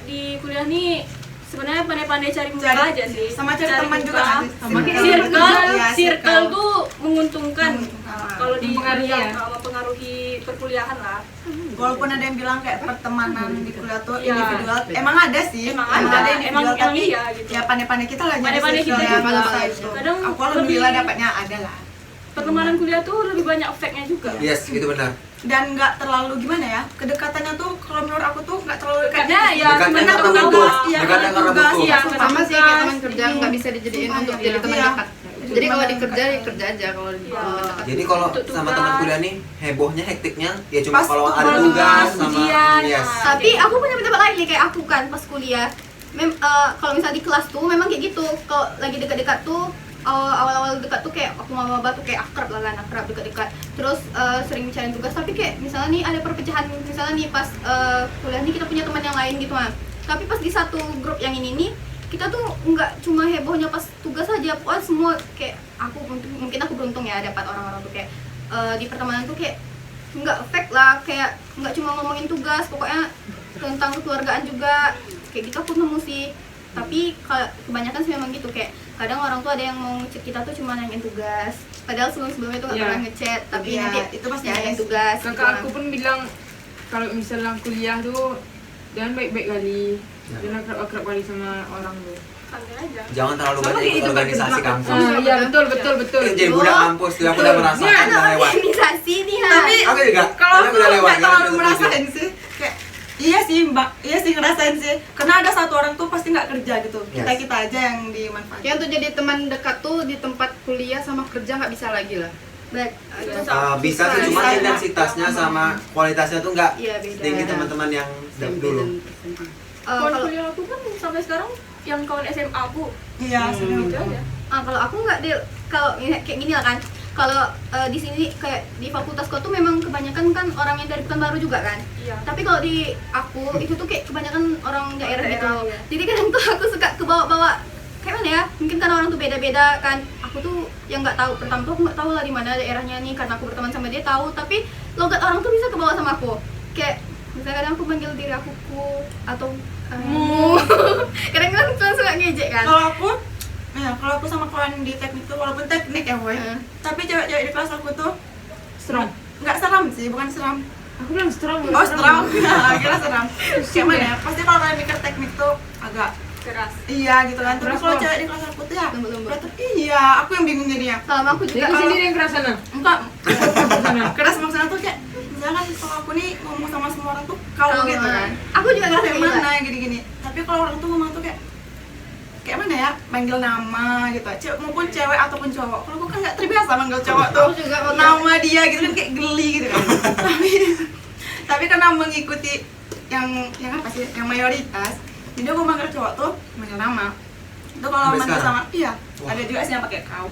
[SPEAKER 6] di kuliah nih sebenarnya pandai-pandai cari muka
[SPEAKER 5] Cari-
[SPEAKER 6] aja sih.
[SPEAKER 5] sama cari teman juga
[SPEAKER 6] muka.
[SPEAKER 5] kan sih?
[SPEAKER 2] Sama kayak
[SPEAKER 6] Circle,
[SPEAKER 5] Iya,
[SPEAKER 6] circle tuh menguntungkan. Kalau di
[SPEAKER 2] Mempengaruhi
[SPEAKER 6] kuliah
[SPEAKER 2] ya?
[SPEAKER 6] mempengaruhi perkuliahan lah.
[SPEAKER 5] Walaupun ada yang bilang kayak pertemanan di kuliah tuh
[SPEAKER 6] Iya.
[SPEAKER 5] individual, emang ada sih,
[SPEAKER 6] Emang ada,
[SPEAKER 5] individual,
[SPEAKER 6] emang
[SPEAKER 5] tapi
[SPEAKER 6] iya gitu.
[SPEAKER 5] ya pandai-pandai kita lah nyari
[SPEAKER 6] Pandai-pandai
[SPEAKER 5] circle
[SPEAKER 6] kita
[SPEAKER 5] yang
[SPEAKER 6] juga.
[SPEAKER 5] bisa itu.
[SPEAKER 6] Kadang
[SPEAKER 5] Aku alhamdulillah
[SPEAKER 6] lebih-
[SPEAKER 5] dapatnya ada lah,
[SPEAKER 6] Pertemanan kuliah tuh lebih banyak efeknya juga.
[SPEAKER 4] Yes, itu benar.
[SPEAKER 5] dan nggak terlalu gimana ya, kedekatannya tuh kalau menurut aku tuh nggak terlalu dekat.
[SPEAKER 6] Dekatnya ya
[SPEAKER 4] Dekatnya
[SPEAKER 6] temen
[SPEAKER 4] karena
[SPEAKER 6] tahu
[SPEAKER 4] butuh.
[SPEAKER 6] iya,
[SPEAKER 4] Dekatnya karena
[SPEAKER 5] tugas,
[SPEAKER 4] butuh.
[SPEAKER 6] iya,
[SPEAKER 3] Sama sih kayak teman kerja
[SPEAKER 5] Iya.
[SPEAKER 3] nggak bisa dijadiin
[SPEAKER 5] Sumpah,
[SPEAKER 3] untuk
[SPEAKER 5] iya.
[SPEAKER 3] jadi teman
[SPEAKER 5] Iya.
[SPEAKER 3] dekat. Jadi kalau di kerja ya kerja aja, kalau di
[SPEAKER 6] Iya.
[SPEAKER 3] teman dekat.
[SPEAKER 4] Jadi kalau
[SPEAKER 6] Untuk
[SPEAKER 4] sama
[SPEAKER 6] tugas.
[SPEAKER 4] teman kuliah nih hebohnya, hektiknya ya cuma
[SPEAKER 5] Pas
[SPEAKER 4] kalau ada
[SPEAKER 5] tugas,
[SPEAKER 4] tugas sama
[SPEAKER 6] ujian,
[SPEAKER 4] yes.
[SPEAKER 6] nah.
[SPEAKER 1] Tapi aku punya pendapat lain nih kayak aku kan pas kuliah. Kalau misalnya di kelas tuh memang kayak gitu. Kalau lagi dekat-dekat tuh awal-awal dekat tuh kayak aku sama maba tuh kayak akrab lah kan, akrab dekat-dekat. Terus sering bicarain tugas. Tapi kayak misalnya nih ada perpecahan, misalnya nih pas kuliah nih kita punya teman yang lain gitu kan. Tapi pas di satu grup yang ini nih kita tuh nggak cuma hebohnya pas tugas aja, pokoknya semua kayak aku mungkin aku beruntung ya dapat orang-orang tuh kayak di pertemanan tuh kayak nggak fake lah, kayak nggak cuma ngomongin tugas, pokoknya tentang kekeluargaan juga kayak gitu aku nemu sih. Tapi kebanyakan sih memang gitu, kayak kadang orang tuh ada yang mau ngechat kita tuh cuma nanyain tugas, padahal sebelumnya tuh nggak
[SPEAKER 2] Iya.
[SPEAKER 1] pernah ngechat, tapi
[SPEAKER 5] Iya,
[SPEAKER 1] nanti
[SPEAKER 5] itu pasti
[SPEAKER 1] nanyain
[SPEAKER 5] yes.
[SPEAKER 1] tugas gitu
[SPEAKER 2] Kakak
[SPEAKER 1] kan.
[SPEAKER 2] aku pun bilang kalau misalnya kuliah tuh jangan baik-baik kali,
[SPEAKER 4] Ya.
[SPEAKER 2] jangan akrab-akrab kali sama orang tuh.
[SPEAKER 6] Santai aja.
[SPEAKER 4] Jangan terlalu
[SPEAKER 2] Sama
[SPEAKER 4] banyak
[SPEAKER 2] kayak
[SPEAKER 4] ikut
[SPEAKER 2] itu,
[SPEAKER 4] organisasi
[SPEAKER 2] Pak.
[SPEAKER 4] kampus.
[SPEAKER 2] Iya betul betul betul.
[SPEAKER 4] Jadi budak kampus tuh aku udah merasakan
[SPEAKER 2] Iya,
[SPEAKER 4] udah lewat.
[SPEAKER 1] Organisasi nih ha.
[SPEAKER 5] Tapi
[SPEAKER 4] Aku juga.
[SPEAKER 5] kalau
[SPEAKER 4] Aku
[SPEAKER 5] aku
[SPEAKER 4] udah lewat.
[SPEAKER 5] nggak
[SPEAKER 4] Gimana
[SPEAKER 5] terlalu
[SPEAKER 4] tuh,
[SPEAKER 5] merasain sih, kayak iya sih mbak, iya sih ngerasain sih, karena ada satu orang tuh pasti nggak kerja gitu,
[SPEAKER 4] Yes.
[SPEAKER 5] kita aja yang dimanfaatkan.
[SPEAKER 3] Ya untuk jadi teman dekat tuh di tempat kuliah sama kerja nggak bisa lagi lah.
[SPEAKER 4] Bisa sih, cuma
[SPEAKER 5] Bisa.
[SPEAKER 4] intensitasnya sama kualitasnya tuh nggak
[SPEAKER 1] Iya, beda.
[SPEAKER 4] setinggi teman-teman yang
[SPEAKER 3] SMP
[SPEAKER 4] dulu.
[SPEAKER 3] dan SMA.
[SPEAKER 6] Kawan
[SPEAKER 1] Kalau
[SPEAKER 6] kuliah aku kan sampai sekarang yang kawan SMA aku
[SPEAKER 5] Iya, sering
[SPEAKER 6] gitu aja.
[SPEAKER 1] kalau aku nggak deh, kalau kayak gini lah kan, kalau di sini kayak di fakultasku tuh memang kebanyakan kan orang yang dari Pekanbaru juga kan.
[SPEAKER 6] Iya.
[SPEAKER 1] Tapi kalau di aku itu tuh kayak kebanyakan orang daerah gitu.
[SPEAKER 6] Daerah, iya.
[SPEAKER 1] Jadi kadang tuh aku suka kebawa-bawa kayak mana ya? Mungkin karena orang tuh beda-beda kan. Aku tuh yang nggak tahu, pertama tuh aku nggak tahu lah di mana daerahnya nih, karena aku berteman sama dia tahu. Tapi logat orang tuh bisa kebawa sama aku. Kayak misalnya kadang aku panggil diri aku ku atau mu. Kadang-kadang tuh suka ngejek kan.
[SPEAKER 5] kalau aku sama kawan di teknik tuh, walaupun teknik ya boy, tapi cewek-cewek di kelas aku tuh
[SPEAKER 2] Strong.
[SPEAKER 5] nggak seram sih, bukan seram.
[SPEAKER 2] Aku bilang strong.
[SPEAKER 5] Oh seram, kira seram. Kayak mana ya? Pasti kalau kalian mikir teknik tuh agak
[SPEAKER 6] Keras.
[SPEAKER 5] iya gitu kan. Tapi
[SPEAKER 2] Keras
[SPEAKER 5] kalau
[SPEAKER 2] kok.
[SPEAKER 5] cewek di kelas aku tuh ya,
[SPEAKER 1] Lembut-lembut.
[SPEAKER 5] berarti iya, aku yang bingung jadinya.
[SPEAKER 1] Sama aku
[SPEAKER 2] Jadi
[SPEAKER 1] juga
[SPEAKER 2] aku sendiri yang keras sana.
[SPEAKER 5] Enggak,
[SPEAKER 2] Sana.
[SPEAKER 5] keras maksudnya tuh kayak misalkan kalau aku nih ngomong sama semua orang tuh kau gitu kan.
[SPEAKER 1] Aku juga ngerasa
[SPEAKER 5] Kayak
[SPEAKER 1] kayak gitu.
[SPEAKER 5] mana gini-gini. Tapi kalau orang tuh ngomong tuh kayak mana ya, manggil nama gitu, maupun cewek ataupun cowok. Kalau aku kan nggak terbiasa manggil cowok tuh,
[SPEAKER 3] Aku juga waktu-
[SPEAKER 5] nama dia gitu kan kayak geli gitu kan. tapi karena mengikuti yang apa sih, yang mayoritas, jadi aku manggil cowok tuh manggil nama. Itu kalau
[SPEAKER 4] Sampai
[SPEAKER 5] manggil
[SPEAKER 4] sekarang?
[SPEAKER 5] sama, iya,
[SPEAKER 4] Wah.
[SPEAKER 5] ada juga sih yang pakai kau.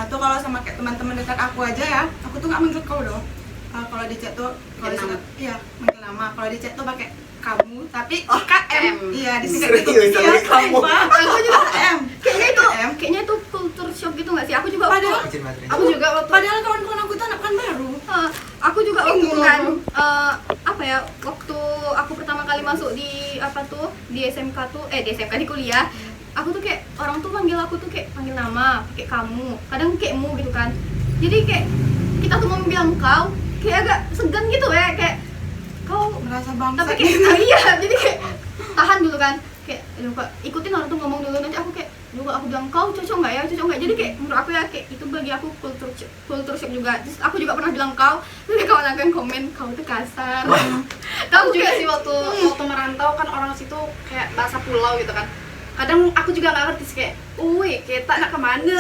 [SPEAKER 5] Tuh kalau sama kayak teman-teman dekat aku aja ya, aku tuh nggak manggil kau dong. Kalau di chat tuh, kalau
[SPEAKER 3] Manggil
[SPEAKER 5] disingkat, iya manggil nama. Kalau di chat tuh pakai kamu, tapi
[SPEAKER 3] Oh,
[SPEAKER 5] KM,
[SPEAKER 3] M.
[SPEAKER 5] iya disingkat gitu.
[SPEAKER 4] Serius, sampai kamu.
[SPEAKER 1] Aku juga
[SPEAKER 5] KM.
[SPEAKER 1] kayaknya itu culture shock gitu nggak sih? Aku juga
[SPEAKER 5] Padahal-
[SPEAKER 4] Izin materi.
[SPEAKER 3] Aku juga waktu
[SPEAKER 5] Padahal kawan-kawan aku tuh anak kan baru.
[SPEAKER 1] aku juga waktu itu kan apa ya, waktu aku pertama kali masuk di apa tuh di SMK tuh di SMK di kuliah, aku tuh kayak orang tuh panggil aku tuh kayak panggil nama kayak kamu, kadang kayak mu gitu kan. Jadi kayak kita tuh mau bilang kau kayak agak segan gitu ya, kayak kau,
[SPEAKER 5] Merasa bangsa.
[SPEAKER 1] tapi kayak iya, jadi kayak tahan dulu kan, kayak aduh, Kak, ikutin orang tuh ngomong dulu, nanti aku kayak juga aku bilang kau cocok nggak ya, cocok nggak. Jadi kayak menurut aku ya kayak itu bagi aku culture shock juga. Terus aku juga pernah bilang kau, terus kawan aku yang komen kau tuh kasar.
[SPEAKER 3] Tahu juga sih waktu merantau kan orang situ kayak bahasa pulau gitu kan. Kadang aku juga nggak ngerti sih, kayak, "Wih, kita nak kemana?"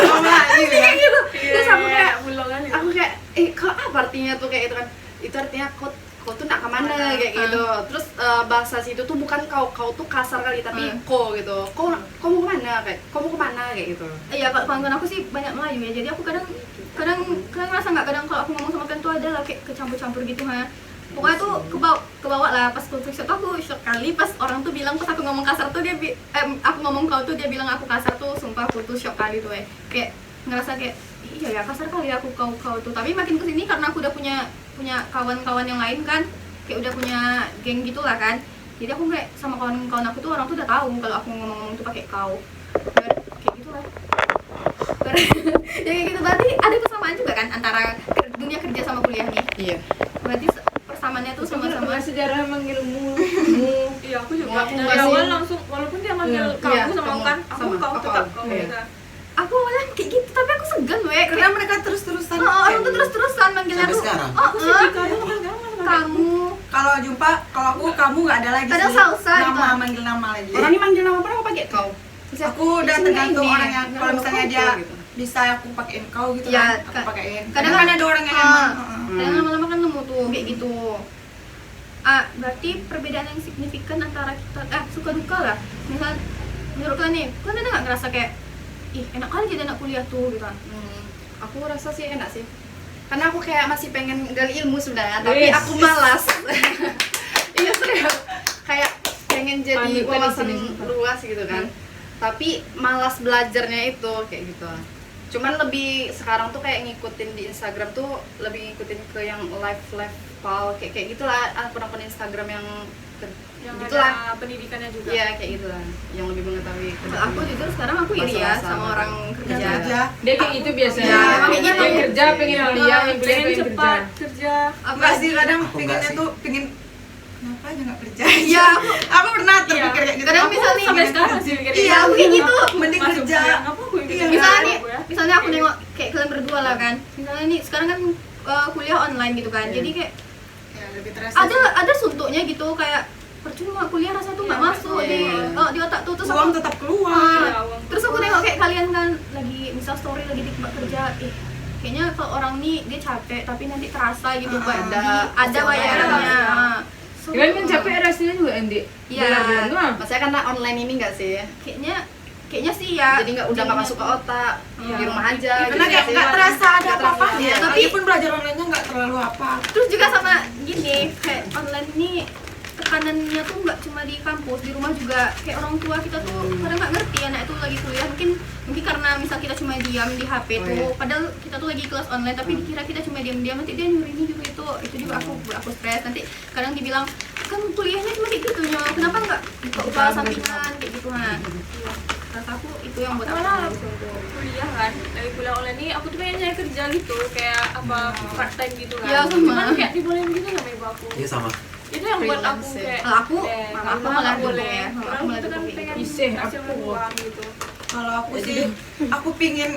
[SPEAKER 3] Ngomong lagi kayak gitu. Terus aku kayak,
[SPEAKER 6] bulongan itu.
[SPEAKER 3] aku kayak, kok apa artinya tuh kayak itu kan? Itu artinya kau tuh nak kemana kayak gitu. Terus bahasa situ tuh bukan kau tuh kasar kali, tapi ko gitu. Kau mau kemana kayak? Kau mau kemana kayak gitu.
[SPEAKER 1] Iya, kalau kawan aku sih banyak Melayu ya, jadi aku kadang kalian ngerasa nggak, kadang kalau aku ngomong sama kalian tuh ada lah kayak kecampur-campur gitu ha. Pokoknya tuh kebawa lah pas culture shock. Aku shock kali pas orang tuh bilang, pas aku ngomong kasar tuh aku ngomong kau tuh dia bilang aku kasar tuh, sumpah aku tuh shock kali tuh kayak ngerasa kayak iya ya kasar kali aku kau tuh. Tapi makin kesini karena aku udah punya kawan-kawan yang lain kan, kayak udah punya geng gitulah kan, jadi aku kayak sama kawan-kawan aku tuh orang tuh udah tahu kalau aku ngomong tuh pakai kau kayak gitulah. Ya kayak gitu, berarti ada kesamaan juga kan antara dunia kerja sama kuliah nih.
[SPEAKER 3] Iya.
[SPEAKER 1] Berarti persamaannya tuh sama-sama.
[SPEAKER 2] sejarah manggilmu.
[SPEAKER 6] Iya, aku juga.
[SPEAKER 3] Aku
[SPEAKER 6] Dari
[SPEAKER 3] nggak
[SPEAKER 6] awal
[SPEAKER 3] sih.
[SPEAKER 6] langsung, walaupun dia manggil
[SPEAKER 3] Iya,
[SPEAKER 6] kamu sama
[SPEAKER 3] kamu.
[SPEAKER 6] aku kan, aku
[SPEAKER 3] Sama,
[SPEAKER 6] kau
[SPEAKER 3] aku
[SPEAKER 6] tetap
[SPEAKER 3] kau.
[SPEAKER 6] kau
[SPEAKER 3] Iya.
[SPEAKER 6] gitu.
[SPEAKER 1] Aku awalnya kayak gitu, tapi aku segan
[SPEAKER 5] Karena mereka terus-terusan.
[SPEAKER 1] orang tuh terus-terusan manggilnya
[SPEAKER 4] Sampai
[SPEAKER 1] tuh.
[SPEAKER 4] sekarang?
[SPEAKER 6] Aku sih kadang
[SPEAKER 1] Kamu.
[SPEAKER 5] Kalau jumpa, kalau aku kamu nggak ada lagi
[SPEAKER 1] Kadang
[SPEAKER 5] sih.
[SPEAKER 1] salsa gitu.
[SPEAKER 5] Nama manggil nama lagi.
[SPEAKER 3] Orang ini manggil nama apa aku pakai kau. Terus
[SPEAKER 5] Aku udah
[SPEAKER 3] "Ini
[SPEAKER 5] tergantung
[SPEAKER 3] ini,
[SPEAKER 5] orangnya.
[SPEAKER 3] nama
[SPEAKER 5] Kalau misalnya
[SPEAKER 3] kau
[SPEAKER 5] dia
[SPEAKER 3] tuh," gitu.
[SPEAKER 5] bisa aku pakein kau gitu
[SPEAKER 1] Ya,
[SPEAKER 5] kan, aku pakein.
[SPEAKER 1] kadang
[SPEAKER 5] Kadang kan ada orang yang emang.
[SPEAKER 1] Kadang lama-lama kan nemu tuh kayak gitu. Berarti perbedaan yang signifikan antara kita suka duka lah. Misal menurut kalian nih, kalian ada nggak ngerasa kayak ih enak kali jadi anak kuliah tuh gitu kan?
[SPEAKER 3] Aku rasa sih enak sih. Karena aku kayak masih pengen gali ilmu sebenarnya, tapi
[SPEAKER 2] Yes.
[SPEAKER 3] aku malas. Iya serius. Kayak pengen jadi
[SPEAKER 2] Panik kan di
[SPEAKER 3] wawasan
[SPEAKER 2] sini.
[SPEAKER 3] luas gitu kan. Tapi malas belajarnya itu kayak gitu. Cuman lebih sekarang tuh kayak ngikutin di Instagram tuh lebih ngikutin ke yang live pal kayak gitulah, akun-akun Instagram yang gitulah.
[SPEAKER 6] ada pendidikannya juga.
[SPEAKER 3] Iya kayak gitulah, yang lebih mengetahui.
[SPEAKER 1] Kalau aku jujur sekarang aku iri ya
[SPEAKER 3] Masalah-masalah.
[SPEAKER 1] sama orang kerja.
[SPEAKER 5] kerja
[SPEAKER 2] Dia kayak gitu biasanya.
[SPEAKER 1] Ya, emang kayak gitu.
[SPEAKER 2] Yang kerja pengen kuliah, yang kuliah
[SPEAKER 6] pengen
[SPEAKER 2] pengen
[SPEAKER 6] cepat
[SPEAKER 2] kerja.
[SPEAKER 6] kerja.
[SPEAKER 5] enggak sih, kadang
[SPEAKER 4] Aku
[SPEAKER 5] pengennya
[SPEAKER 4] enggak sih.
[SPEAKER 5] tuh pengen kenapa aja nggak kerja.
[SPEAKER 1] Iya,
[SPEAKER 5] Aku pernah terpikir kayak gitu.
[SPEAKER 1] kadang
[SPEAKER 5] Aku
[SPEAKER 1] misalnya
[SPEAKER 6] Sampai
[SPEAKER 1] gini,
[SPEAKER 6] sekarang sih mikir
[SPEAKER 1] Iya, aku kayak gitu.
[SPEAKER 5] mending
[SPEAKER 6] Masuk
[SPEAKER 5] kerja.
[SPEAKER 6] kuliah, ngapa aku yang
[SPEAKER 5] Iya,
[SPEAKER 6] kerja?
[SPEAKER 1] misalnya nih,
[SPEAKER 6] Ya.
[SPEAKER 1] misalnya aku nengok kayak kalian berdua lah kan. Misalnya nih sekarang kan kuliah online gitu kan. Jadi kayak
[SPEAKER 5] Ya, lebih terasa.
[SPEAKER 1] ada suntuknya gitu kayak percuma kuliah rasa tuh nggak
[SPEAKER 6] Iya,
[SPEAKER 1] masuk di otak tuh. Terus
[SPEAKER 5] uang
[SPEAKER 1] aku
[SPEAKER 5] tetap keluar.
[SPEAKER 6] Iya, uang.
[SPEAKER 1] terus aku nengok kayak kalian kan lagi misal story lagi di tempat kerja, kayaknya kalau orang nih dia capek tapi nanti terasa gitu Pak. Ada bayarannya. So,
[SPEAKER 2] Cuman kan capek rasanya juga Endi.
[SPEAKER 1] Iya.
[SPEAKER 2] Bulan-bulan mah.
[SPEAKER 3] Maksudnya karena online ini nggak sih?
[SPEAKER 1] kayaknya sih ya.
[SPEAKER 3] Jadi udah nggak masuk ke otak,
[SPEAKER 1] Iya.
[SPEAKER 3] di rumah aja.
[SPEAKER 5] Karena
[SPEAKER 3] gitu
[SPEAKER 5] kayak
[SPEAKER 3] sih.
[SPEAKER 5] nggak terasa ada
[SPEAKER 3] Nggak terasa.
[SPEAKER 5] apa-apanya.
[SPEAKER 3] Iya.
[SPEAKER 1] Tapi-
[SPEAKER 5] Tapi pun belajar online-nya nggak terlalu apa.
[SPEAKER 1] Terus juga sama gini, kayak online ini tekanannya tuh nggak cuma di kampus, di rumah juga. Kayak orang tua kita tuh kadang nggak ngerti anak itu lagi kuliah, mungkin karena misal kita cuma diam di HP
[SPEAKER 3] Oh,
[SPEAKER 1] tuh,
[SPEAKER 3] iya.
[SPEAKER 1] padahal kita tuh lagi kelas online tapi dikira kita cuma diam-diam, nanti dia nyuruh ini juga itu juga aku stres. Nanti kadang dibilang kan kuliahnya cuma kayak gitu nyo, kenapa nggak buka sampingan kayak gitu nah. Rasa aku itu yang buat aku
[SPEAKER 6] Malah
[SPEAKER 1] nggak bisa untuk
[SPEAKER 6] kuliah kan, dari kuliah online ini aku tuh pengen nyari kerja gitu, kayak apa part time gitu kan.
[SPEAKER 1] Iya, sama.
[SPEAKER 6] Cuman kayak dibolehin gitu sama ibu aku.
[SPEAKER 4] Iya sama.
[SPEAKER 6] Itu yang buat aku
[SPEAKER 3] Freelance ya.
[SPEAKER 6] kayak
[SPEAKER 1] Kalau aku,
[SPEAKER 6] mama
[SPEAKER 1] mama aku malah dukung
[SPEAKER 6] boleh.
[SPEAKER 1] ya. Mama aku
[SPEAKER 6] Orang
[SPEAKER 1] malah
[SPEAKER 6] itu kan
[SPEAKER 1] dukung
[SPEAKER 6] pengen
[SPEAKER 1] kayak
[SPEAKER 2] gitu.
[SPEAKER 6] hasil
[SPEAKER 2] Aku.
[SPEAKER 6] uang gitu.
[SPEAKER 5] Kalau aku sih, aku pingin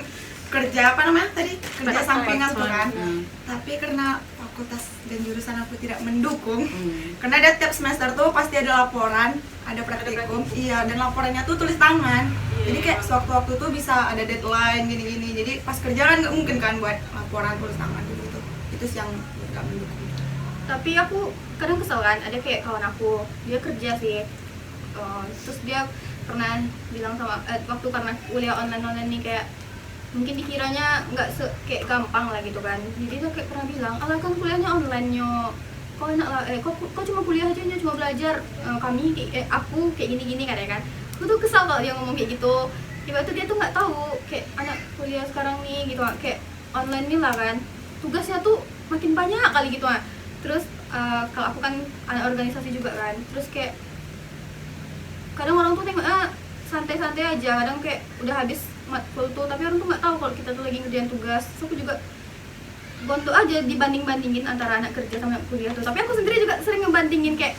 [SPEAKER 5] kerja apa namanya tadi, kerja
[SPEAKER 6] Part-time.
[SPEAKER 5] sampingan tuh kan.
[SPEAKER 3] Hmm.
[SPEAKER 5] Tapi karena fakultas dan jurusan aku tidak mendukung,
[SPEAKER 3] Hmm.
[SPEAKER 5] karena ada tiap semester tuh pasti ada laporan, ada praktikum, iya, dan laporannya tuh tulis tangan. Jadi kayak sewaktu-waktu tuh bisa ada deadline gini-gini. Jadi pas kerja kan nggak mungkin kan buat laporan tulis tangan gitu. Itu sih yang nggak mendukung.
[SPEAKER 1] Tapi aku kadang kesel kan, ada kayak kawan aku dia kerja sih. Terus dia pernah bilang sama waktu karena kuliah online nih kayak mungkin dikiranya nggak kayak gampang lah gitu kan. Jadi dia kayak pernah bilang, "Alah kan kuliahnya online nyo. Kok enak lah, kok cuma kuliah aja nyo, cuma belajar. Aku kayak gini-gini katanya kan." Aku tuh kesal kalau dia ngomong kayak gitu. Tiba itu dia tuh nggak tahu kayak anak kuliah sekarang nih gitu kayak online nih lah kan. Tugasnya tuh makin banyak kali gitu kan. Terus kalau aku kan anak organisasi juga kan. Terus kayak kadang orang tuh tengok santai-santai aja, kadang kayak udah habis matkul tuh tapi orang tuh nggak tahu kalau kita tuh lagi ngerjain tugas. Terus aku juga gontok aja dibanding-bandingin antara anak kerja sama anak kuliah tuh. Tapi aku sendiri juga sering ngebandingin kayak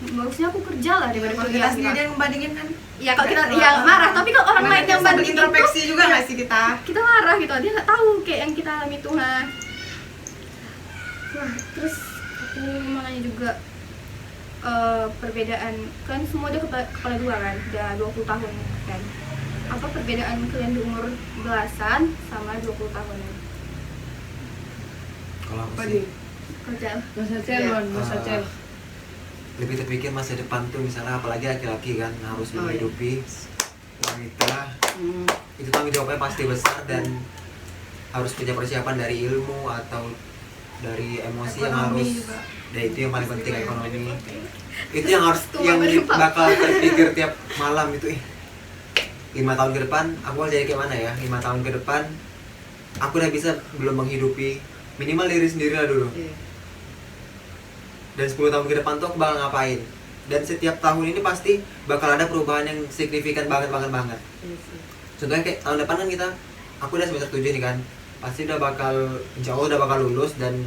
[SPEAKER 1] bagusnya aku kerja lah daripada
[SPEAKER 5] Kalau
[SPEAKER 1] kuliah
[SPEAKER 5] kita
[SPEAKER 1] gitu.
[SPEAKER 5] sendiri yang membandingin kan.
[SPEAKER 1] Ya kalau kita ya marah, tapi kalau orang lain yang bandingin
[SPEAKER 5] introspeksi
[SPEAKER 1] tuh,
[SPEAKER 5] juga nggak sih kita?
[SPEAKER 1] kita marah gitu, dia nggak tahu kayak yang kita alami tuh nah. Terus aku makanya juga perbedaan kan semua udah kepala dua kan, udah 20 tahun kan. Apa perbedaan kalian di umur belasan sama 20 tahun?
[SPEAKER 4] Kalau aku
[SPEAKER 2] Apa
[SPEAKER 4] sih
[SPEAKER 2] nih?
[SPEAKER 1] Kerja.
[SPEAKER 2] Bahasa Celon, bahasa
[SPEAKER 4] Ah.
[SPEAKER 2] Cel.
[SPEAKER 4] lebih terpikir masa depan tuh misalnya apalagi laki-laki kan harus
[SPEAKER 3] Oh, iya.
[SPEAKER 4] menghidupi wanita,
[SPEAKER 3] Hmm.
[SPEAKER 4] itu tanggung jawabnya pasti besar dan harus punya persiapan dari ilmu atau dari emosi yang
[SPEAKER 5] Ekonomi
[SPEAKER 4] harus
[SPEAKER 5] juga.
[SPEAKER 4] dan itu yang paling penting ekonomi itu yang harus
[SPEAKER 1] Tua
[SPEAKER 4] yang
[SPEAKER 1] berempat.
[SPEAKER 4] bakal terpikir tiap malam itu 5 tahun ke depan aku harus jadi kayak mana ya, 5 tahun ke depan aku udah bisa belum menghidupi minimal diri sendiri lah dulu,
[SPEAKER 3] Iya.
[SPEAKER 4] dan 10 tahun ke depan tuh aku bakal ngapain, dan setiap tahun ini pasti bakal ada perubahan yang signifikan banget.
[SPEAKER 3] Iya sih.
[SPEAKER 4] Contohnya kayak tahun depan kan aku udah semester 7 nih kan, pasti udah bakal insya Allah udah bakal lulus dan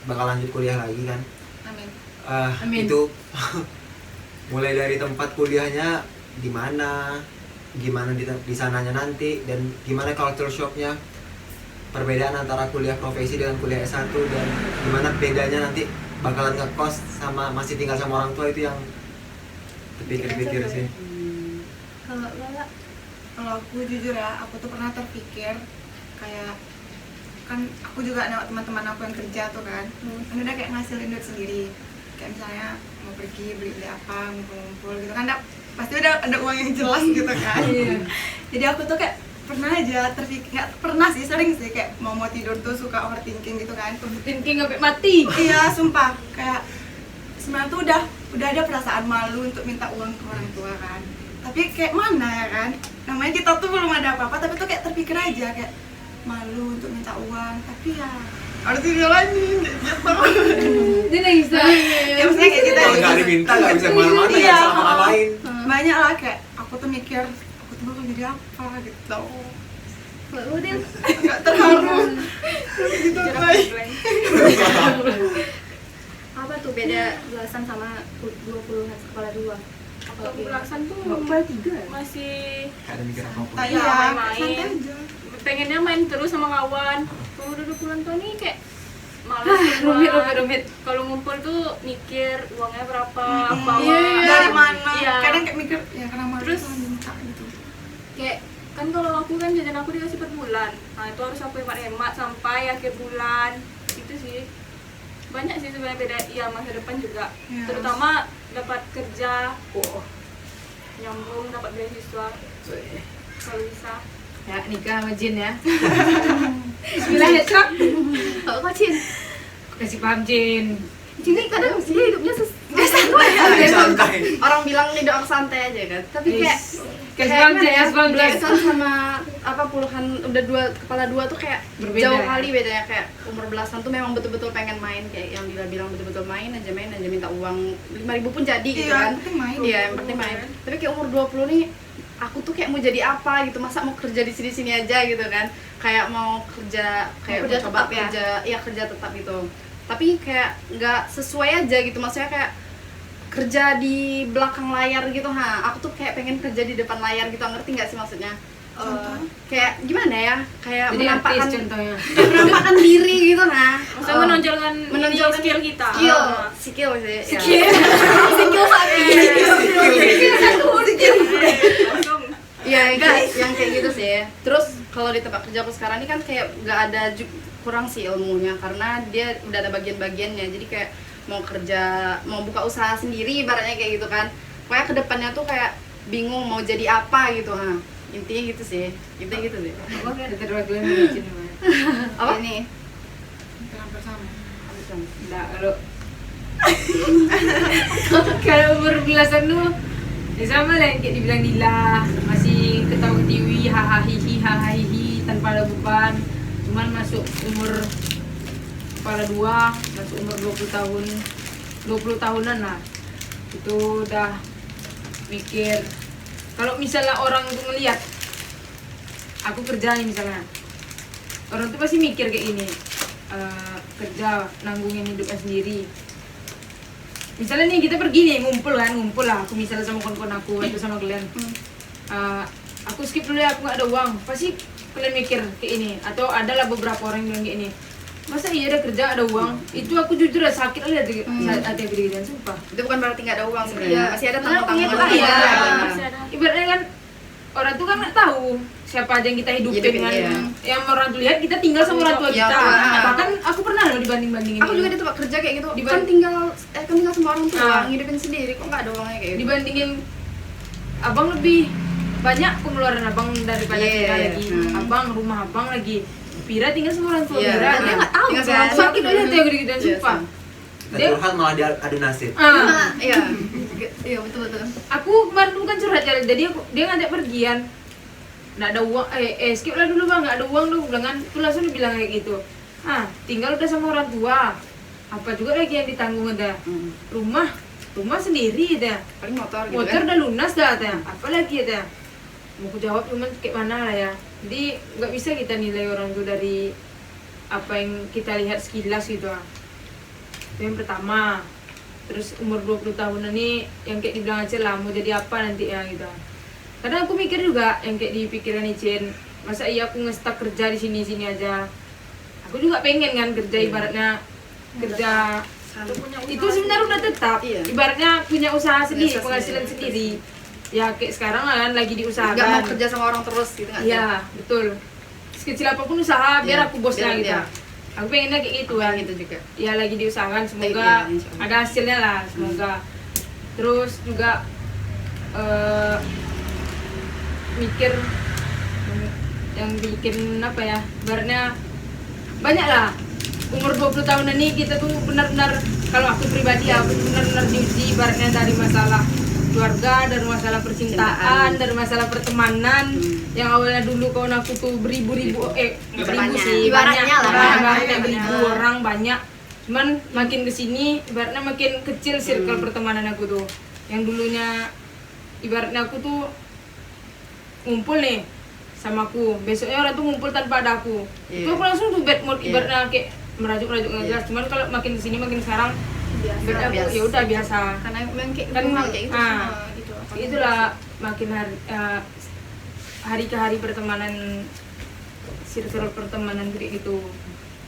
[SPEAKER 4] bakal lanjut kuliah lagi kan.
[SPEAKER 5] Amin.
[SPEAKER 2] Amin.
[SPEAKER 4] Itu mulai dari tempat kuliahnya di mana, gimana di sananya nanti, dan gimana culture shocknya, perbedaan antara kuliah profesi dengan kuliah S1, dan gimana bedanya nanti bakalan ngekos sama masih tinggal sama orang tua, itu yang terpikir-pikir sih.
[SPEAKER 3] Hmm.
[SPEAKER 1] Kalau Lala
[SPEAKER 5] Kalau aku jujur ya, aku tuh pernah terpikir kayak kan aku juga nengok teman-teman aku yang kerja tuh kan, kan udah kayak ngasilin duit sendiri. Kayak misalnya mau pergi beli apa, ngumpul-ngumpul gitu kan, pasti udah ada uang yang jelas gitu kan. Jadi aku tuh kayak pernah aja terpikir, nggak pernah sih, sering sih kayak mau tidur tuh suka overthinking gitu kan.
[SPEAKER 2] Thinking sampai mati.
[SPEAKER 5] Iya, sumpah kayak sebenarnya tuh udah ada perasaan malu untuk minta uang ke orang tua kan. tapi kayak mana ya kan, namanya kita tuh belum ada apa-apa tapi tuh kayak terpikir aja kayak malu untuk minta uang, tapi ya harus dijalanin gitu.
[SPEAKER 2] Dia nangis
[SPEAKER 5] Ya maksudnya kayak kita
[SPEAKER 4] Kalau nggak diminta nggak bisa kemana-mana, nggak
[SPEAKER 5] Iya.
[SPEAKER 4] bisa ngapa-ngapain.
[SPEAKER 5] banyak lah kayak aku tuh mikir aku tuh bakal jadi apa gitu,
[SPEAKER 1] Udah
[SPEAKER 5] nggak terharu gitu guys.
[SPEAKER 1] apa tuh beda belasan sama 20-an kepala 2?
[SPEAKER 6] Waktu aku belasan tuh
[SPEAKER 2] kepala 3
[SPEAKER 6] masih
[SPEAKER 4] Nggak ada mikir apapun.
[SPEAKER 5] Iya,
[SPEAKER 6] Iya,
[SPEAKER 5] santai
[SPEAKER 6] main-main.
[SPEAKER 5] aja.
[SPEAKER 6] pengennya main terus sama kawan. Kalau udah 20-an tahun nih kayak malas
[SPEAKER 2] rumit.
[SPEAKER 6] Kalau ngumpul tuh mikir uangnya berapa, apa
[SPEAKER 5] Iya, dari mana?
[SPEAKER 6] Iya.
[SPEAKER 5] Kadang kayak mikir ya kenapa
[SPEAKER 6] Terus
[SPEAKER 5] harus minta gitu.
[SPEAKER 6] kayak kan kalau aku kan jajan aku dikasih per bulan, nah itu harus aku hemat sampai akhir bulan. Itu sih banyak sih sebenarnya beda ya masa depan juga,
[SPEAKER 5] Iya.
[SPEAKER 6] terutama dapat kerja, nyambung dapat beasiswa kalau bisa.
[SPEAKER 2] Ya nikah sama Jin ya. Bismillah ya Cok.
[SPEAKER 1] Kalau kau Cin,
[SPEAKER 2] Kasih paham Jin.
[SPEAKER 1] Cini kadang dia hidupnya
[SPEAKER 4] Santai.
[SPEAKER 3] Orang bilang nih doang santai aja kan, tapi kayak
[SPEAKER 2] Kasih paham Jin, kasih paham Jin.
[SPEAKER 3] belasan sama apa puluhan udah kepala dua tuh kayak
[SPEAKER 2] Berbeda
[SPEAKER 3] jauh
[SPEAKER 2] ya?
[SPEAKER 3] kali bedanya. Kayak umur belasan tuh memang betul-betul pengen main, kayak yang Dila bilang betul-betul main aja minta uang 5.000 pun jadi gitu
[SPEAKER 5] Iya,
[SPEAKER 3] kan.
[SPEAKER 5] yang penting main.
[SPEAKER 3] Iya, yang penting main. Tapi kayak umur 20 nih aku tuh kayak mau jadi apa gitu, masa mau kerja di sini-sini aja gitu kan, kayak mau kerja kayak
[SPEAKER 1] Mau kerja
[SPEAKER 3] mau coba
[SPEAKER 1] tetap ya?
[SPEAKER 3] kerja, iya kerja tetap gitu, tapi kayak nggak sesuai aja gitu, maksudnya kayak kerja di belakang layar gitu. Aku tuh kayak pengen kerja di depan layar gitu, ngerti nggak sih maksudnya?
[SPEAKER 5] Contoh?
[SPEAKER 3] Kayak gimana ya, kayak
[SPEAKER 2] Jadi artis
[SPEAKER 3] menampakkan
[SPEAKER 2] contohnya.
[SPEAKER 3] menampakkan diri gitu.
[SPEAKER 6] Maksudnya menonjolkan
[SPEAKER 3] menonjolkan
[SPEAKER 6] skill kita.
[SPEAKER 3] skill sih ya.
[SPEAKER 6] Langsung.
[SPEAKER 3] Iya, yang kayak gitu sih. Terus kalau di tempat kerja aku sekarang ini kan kayak nggak ada kurang sih ilmunya, karena dia udah ada bagian-bagiannya. Jadi kayak mau kerja, mau buka usaha sendiri ibaratnya kayak gitu kan. Pokoknya kedepannya tuh kayak bingung mau jadi apa gitu. Intinya gitu sih. Intinya gitu sih.
[SPEAKER 2] Kita dua kali sama Jin.
[SPEAKER 3] Apa?
[SPEAKER 1] ini
[SPEAKER 5] Hampir sama.
[SPEAKER 2] Enggak, kalau umur belasan tuh ya sama lah yang kayak dibilang Dila, masih ketawa ketiwi, hahaha hihi tanpa ada beban. Cuman masuk umur kepala 2, masuk umur 20 tahun, 20 tahunan lah, itu udah mikir kalau misalnya orang itu ngeliat aku kerja nih misalnya, orang tuh pasti mikir kayak ini, kerja nanggungin hidupnya sendiri. Misalnya nih kita pergi nih ngumpul lah, aku misalnya sama kawan-kawan aku atau sama kalian, aku skip dulu ya, aku nggak ada uang, pasti kalian mikir kayak ini. Atau adalah beberapa orang yang bilang kayak ini, masa iya ada kerja ada uang. Itu aku jujur ya sakit aja hati aku diri dan sumpah.
[SPEAKER 3] Itu bukan berarti nggak ada uang sebenarnya.
[SPEAKER 1] Iya.
[SPEAKER 3] Masih ada
[SPEAKER 1] Karena
[SPEAKER 3] tanggungan.
[SPEAKER 1] uangnya tuh
[SPEAKER 2] Iya.
[SPEAKER 1] ada.
[SPEAKER 6] Masih ada.
[SPEAKER 2] Ibaratnya kan orang tuh kan nggak tahu siapa aja yang kita hidupin
[SPEAKER 3] Hidupin,
[SPEAKER 2] kan.
[SPEAKER 3] iya.
[SPEAKER 2] Yang orang tuh lihat kita tinggal sama orang tua
[SPEAKER 3] Iya,
[SPEAKER 2] kita.
[SPEAKER 3] tua.
[SPEAKER 2] Bahkan aku pernah loh dibanding-bandingin.
[SPEAKER 3] Aku juga di tempat kerja kayak gitu.
[SPEAKER 2] Diban-
[SPEAKER 3] Kan tinggal sama orang tua,
[SPEAKER 2] Ah.
[SPEAKER 3] ngidupin sendiri, kok nggak ada uangnya kayak gitu.
[SPEAKER 2] Dibandingin abang lebih banyak pengeluaran abang daripada
[SPEAKER 3] Iya,
[SPEAKER 2] Pira
[SPEAKER 3] iya,
[SPEAKER 2] lagi.
[SPEAKER 3] iya.
[SPEAKER 2] Abang rumah abang lagi. Pira tinggal sama orang tua
[SPEAKER 3] Iya,
[SPEAKER 2] Pira.
[SPEAKER 1] dia nggak tahu
[SPEAKER 3] tinggal sama
[SPEAKER 1] kan.
[SPEAKER 3] orang tua.
[SPEAKER 2] Sakit aja hati aku diri dan
[SPEAKER 3] Iya,
[SPEAKER 2] sumpah.
[SPEAKER 3] sama.
[SPEAKER 4] Dan Tuhan malah dia adu nasib.
[SPEAKER 2] Ah,
[SPEAKER 3] Iya.
[SPEAKER 1] iya betul
[SPEAKER 2] aku kemarin tuh kan curhat jadi dia ngajak pergian. Nggak ada uang, skip lah dulu bang, nggak ada uang dulu, bilang kan, tuh langsung dibilang kayak gitu. Tinggal udah sama orang tua, apa juga lagi yang ditanggung ada, rumah sendiri ada,
[SPEAKER 3] Paling motor gitu
[SPEAKER 2] motor
[SPEAKER 3] kan.
[SPEAKER 2] udah lunas dah ada, apa lagi ada, mau aku jawab cuman kayak mana lah ya. Jadi nggak bisa kita nilai orang tuh dari apa yang kita lihat sekilas gitu. Itu yang pertama. Terus umur 20 tahunan ini yang kayak dibilang aja lah mau jadi apa nanti ya gitu. Kadang aku mikir juga yang kayak di pikiran Icin, masa iya aku nge-stuck kerja di sini aja. Aku juga pengen kan kerja ibaratnya kerja itu sebenarnya udah tetap.
[SPEAKER 3] Iya.
[SPEAKER 2] Ibaratnya punya usaha sendiri,
[SPEAKER 3] Usaha
[SPEAKER 2] penghasilan
[SPEAKER 3] sendiri.
[SPEAKER 2] sendiri. Ya kayak sekarang lah kan lagi diusahakan.
[SPEAKER 3] Nggak mau kerja sama orang terus gitu nggak?
[SPEAKER 2] Iya, betul. Sekecil apapun usaha biar
[SPEAKER 3] Iya,
[SPEAKER 2] aku bosnya
[SPEAKER 3] biar-
[SPEAKER 2] gitu.
[SPEAKER 3] iya.
[SPEAKER 2] Aku pengennya kayak gitu kan.
[SPEAKER 3] Gitu juga.
[SPEAKER 2] Ya lagi diusahakan, semoga
[SPEAKER 3] Iya, insya Allah.
[SPEAKER 2] ada hasilnya lah, semoga. Terus juga mikir yang bikin apa ya, ibaratnya banyak lah. Umur 20 tahun ini kita tuh benar-benar, kalau aku pribadi ya, aku benar-benar diuji ibaratnya dari masalah keluarga, dari masalah percintaan, dari masalah pertemanan. Yang awalnya dulu kawan aku tuh beribu-ribu, nggak beribu sih,
[SPEAKER 1] Ibaratnya
[SPEAKER 2] banyak,
[SPEAKER 1] lah.
[SPEAKER 2] banyak beribu orang banyak. Cuman makin kesini, ibaratnya makin kecil circle pertemanan aku tuh. Yang dulunya ibaratnya aku tuh ngumpul nih sama aku, besoknya orang tuh ngumpul tanpa ada aku. Itu aku langsung tuh bad mood, ibaratnya kayak merajuk-rajuk nggak jelas. Cuman kalau makin kesini makin sekarang
[SPEAKER 1] Biasa.
[SPEAKER 2] ya udah biasa.
[SPEAKER 1] Karena memang kayak
[SPEAKER 2] Kan
[SPEAKER 1] normal kayak gitu
[SPEAKER 2] ah,
[SPEAKER 1] semua gitu.
[SPEAKER 2] itulah makin hari ke hari pertemanan, circle pertemanan kayak gitu.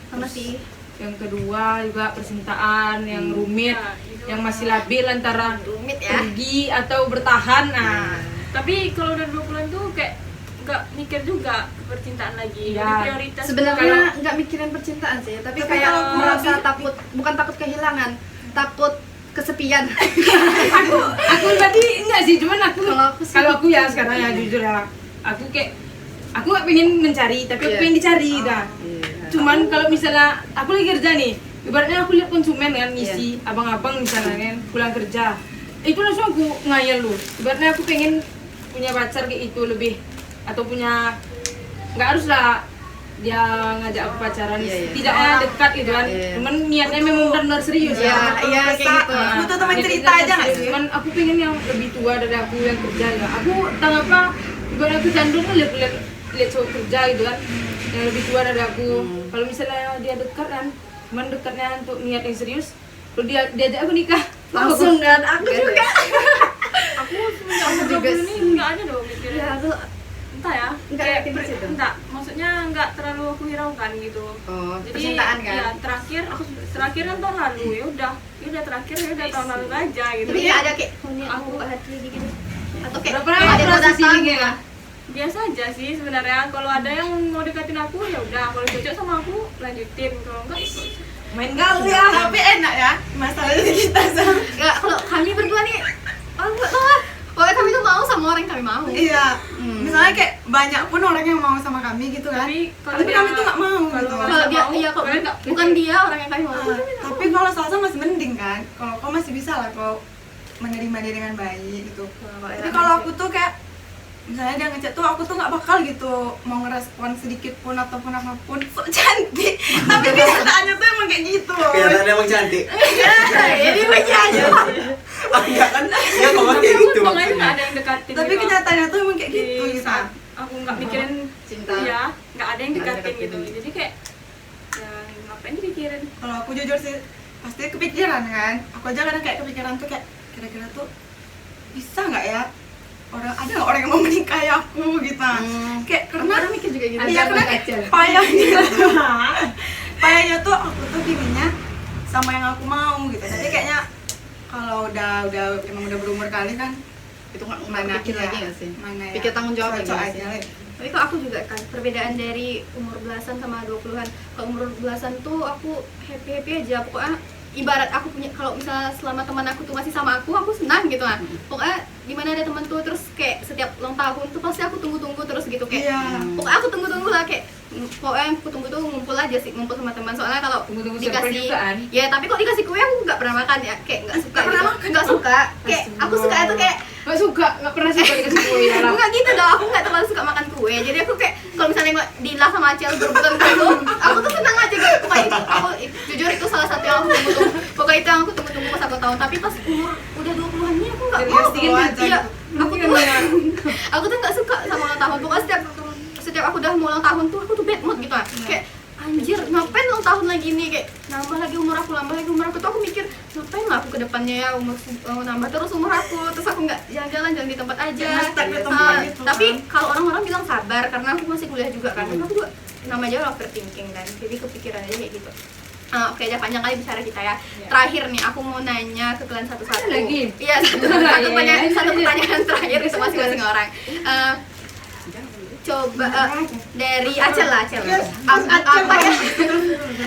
[SPEAKER 1] Sama sih.
[SPEAKER 2] Yang kedua juga percintaan yang rumit,
[SPEAKER 6] Nah, itu.
[SPEAKER 2] yang masih labil antara
[SPEAKER 1] Rumit ya.
[SPEAKER 2] pergi atau bertahan. Nah,
[SPEAKER 6] Tapi kalau udah 2 bulan tuh kayak nggak mikir juga percintaan lagi.
[SPEAKER 2] Iya.
[SPEAKER 6] Jadi prioritas
[SPEAKER 3] Sebenarnya nggak mikirin percintaan sih, tapi kayak
[SPEAKER 5] kalau
[SPEAKER 3] merasa
[SPEAKER 5] lebih-
[SPEAKER 3] takut, bukan takut kehilangan, takut kesepian.
[SPEAKER 2] aku berarti enggak sih, cuman aku
[SPEAKER 3] Kalau aku sih
[SPEAKER 2] kalau aku ya sekarang ya jujur ya, aku kayak aku nggak pengen mencari, tapi aku
[SPEAKER 3] Iya.
[SPEAKER 2] pengen dicari dah. Cuman kalau misalnya aku lagi kerja nih, ibaratnya aku lihat konsumen kan ngisi abang-abang misalnya kan pulang kerja, itu langsung aku ngayal loh. Ibaratnya aku pengen punya pacar kayak itu lebih, atau punya, nggak harus lah dia ngajak aku pacaran,
[SPEAKER 3] Iya, iya.
[SPEAKER 2] tidaknya dekat gitu kan.
[SPEAKER 3] Iya.
[SPEAKER 2] Cuman niatnya memang benar-benar serius
[SPEAKER 3] Iya,
[SPEAKER 2] ya.
[SPEAKER 3] iya kayak gitu.
[SPEAKER 5] Aku tuh teman
[SPEAKER 2] Jadi
[SPEAKER 5] cerita
[SPEAKER 2] kita
[SPEAKER 5] aja nggak
[SPEAKER 2] serius.
[SPEAKER 5] sih?
[SPEAKER 2] Cuman aku pengen yang lebih tua dari aku yang kerja ya. Aku tang apa? Ibarat aku candu kan lihat cowok kerja gitu kan, yang lebih tua dari aku. Kalau misalnya dia dekat kan, cuman dekatnya untuk niat yang serius. Kalau dia diajak aku nikah,
[SPEAKER 3] Langsung kan aku juga.
[SPEAKER 6] aku semenjak
[SPEAKER 3] Aku
[SPEAKER 6] umur
[SPEAKER 3] juga
[SPEAKER 6] 20 ini
[SPEAKER 3] sih.
[SPEAKER 6] nggak ada dong mikirin.
[SPEAKER 3] Ya, aku
[SPEAKER 6] Entah ya,
[SPEAKER 3] Nggak
[SPEAKER 6] kayak
[SPEAKER 3] yakin ke situ?
[SPEAKER 6] entah, maksudnya nggak terlalu aku hiraukan gitu.
[SPEAKER 3] oh,
[SPEAKER 6] Jadi
[SPEAKER 3] percintaan kan.
[SPEAKER 6] ya terakhir kan tahun lalu, ya udah terakhir ya udah tahun lalu aja gitu.
[SPEAKER 1] Tapi nggak ada kayak aku buka hati gitu. Atau kayak
[SPEAKER 2] berapa lama
[SPEAKER 1] ada yang
[SPEAKER 2] proses
[SPEAKER 1] datang
[SPEAKER 2] ini ya?
[SPEAKER 6] Biasa aja sih sebenarnya. Kalau ada yang mau deketin aku ya udah, kalau cocok sama aku lanjutin, kalau enggak ya
[SPEAKER 2] Main kali ya.
[SPEAKER 5] Tapi enak ya masalahnya kita sama.
[SPEAKER 1] Nggak, kalau kami berdua nih, oh nggak tahu lah. Pokoknya kami tuh mau sama orang yang kami mau.
[SPEAKER 5] Iya. Misalnya kayak banyak pun orang yang mau sama kami gitu kan.
[SPEAKER 6] Tapi kalau
[SPEAKER 5] Tapi
[SPEAKER 6] dia-
[SPEAKER 5] kami tuh nggak mau
[SPEAKER 6] kalau
[SPEAKER 5] gitu.
[SPEAKER 6] orang
[SPEAKER 1] Kalau dia,
[SPEAKER 6] mau,
[SPEAKER 1] iya kok
[SPEAKER 6] kalian nggak
[SPEAKER 1] bukan
[SPEAKER 6] mikir.
[SPEAKER 1] dia orang yang kami mau.
[SPEAKER 5] Tapi kalau Salsa masih mending kan. Kalau kau masih bisa lah kau menerima dia dengan baik gitu. Tapi kalau aku tuh kayak misalnya dia ngechat tuh aku tuh nggak bakal gitu mau ngerespon sedikit pun ataupun apapun sok cantik. Tapi kenyataannya tuh emang kayak gitu.
[SPEAKER 4] Kenyataannya emang cantik.
[SPEAKER 1] Jadi aja.
[SPEAKER 4] Enggak kan? Ya ngomong kayak
[SPEAKER 6] Aku
[SPEAKER 4] gitu
[SPEAKER 6] makanya nggak
[SPEAKER 4] maksudnya.
[SPEAKER 6] ada yang dekatin.
[SPEAKER 5] Tapi
[SPEAKER 6] gitu.
[SPEAKER 5] kenyataannya tuh emang kayak
[SPEAKER 6] Di
[SPEAKER 5] gitu gitu.
[SPEAKER 6] saat aku nggak mikirin
[SPEAKER 3] Cinta.
[SPEAKER 6] ya nggak ada yang
[SPEAKER 3] Nggak ada
[SPEAKER 6] dekatin
[SPEAKER 3] dekatin.
[SPEAKER 6] gitu. Jadi kayak ya ngapain dipikirin.
[SPEAKER 5] Kalau aku jujur sih pasti kepikiran kan. Aku aja kadang kayak kepikiran tuh kayak kira-kira tuh bisa nggak ya ada nggak orang yang mau menikahi aku gitu. Kayak karena
[SPEAKER 3] Karena mikir juga gitu.
[SPEAKER 5] iya karena kayak payahnya tuh aku tuh pinginnya sama yang aku mau gitu. Jadi kayaknya kalau udah emang udah berumur kali kan
[SPEAKER 3] Itu nggak
[SPEAKER 5] mana
[SPEAKER 3] pikir
[SPEAKER 5] ya,
[SPEAKER 3] lagi nggak sih?
[SPEAKER 5] mana ya,
[SPEAKER 3] Pikir tanggung jawab
[SPEAKER 5] cocok
[SPEAKER 3] lagi nggak
[SPEAKER 5] aja
[SPEAKER 3] sih?
[SPEAKER 5] lagi.
[SPEAKER 1] Tapi kok aku juga kan perbedaan dari umur belasan sama 20-an. Kalau umur belasan tuh aku happy aja. Pokoknya ibarat aku punya, kalau misalnya selama teman aku tuh masih sama aku senang gitu kan. Pokoknya dimana ada teman tuh terus kayak setiap ulang tahun tuh pasti aku tunggu terus gitu kayak.
[SPEAKER 5] Iya.
[SPEAKER 1] Pokoknya aku tunggu lah kayak pokoknya aku tunggu tuh ngumpul aja sih, ngumpul sama teman. Soalnya kalau
[SPEAKER 2] Tunggu-tunggu surprise
[SPEAKER 1] dikasih
[SPEAKER 2] juga kan?
[SPEAKER 1] ya tapi kok dikasih kue aku nggak pernah makan ya, kayak nggak suka
[SPEAKER 5] Nggak pernah
[SPEAKER 1] gitu. Nggak suka kayak aku suka itu kayak
[SPEAKER 2] Nggak pernah suka dikasih kue ya lah.
[SPEAKER 1] enggak gitu dong, aku nggak terlalu suka makan kue. Jadi aku kayak kalau misalnya nggak Dila sama Acel berebutan gitu, aku tuh senang aja gitu. Pokoknya itu aku jujur itu salah satu yang aku tunggu. Pokoknya itu yang aku tunggu pas aku tahu. Tapi pas umur udah 20-an nya aku nggak
[SPEAKER 2] Jadi
[SPEAKER 1] mau.
[SPEAKER 2] pasti kan
[SPEAKER 1] Iya, aku tuh nggak suka sama ulang tahun. Pokoknya setiap aku udah mau ulang tahun tuh aku tuh bad mood gitu kan. Kayak anjir, ngapain ulang tahun lagi nih, kayak nambah lagi umur aku tuh aku mikir ngapain lah aku ke depannya ya umur nambah terus umur aku, terus aku nggak jalan-jalan di tempat aja.
[SPEAKER 5] Nge-stuck di tempat gitu
[SPEAKER 1] Tapi
[SPEAKER 5] kan.
[SPEAKER 1] kalau orang-orang bilang sabar karena aku masih kuliah juga kan, tapi aku juga namanya overthinking kan, jadi kepikiran aja kayak gitu. Oke aja, panjang kali bicara kita ya. Terakhir nih aku mau nanya ke kalian satu-satu.
[SPEAKER 2] Ada lagi?
[SPEAKER 1] Iya, satu pertanyaan terakhir ke masing-masing orang. Coba dari Acel lah, Acel.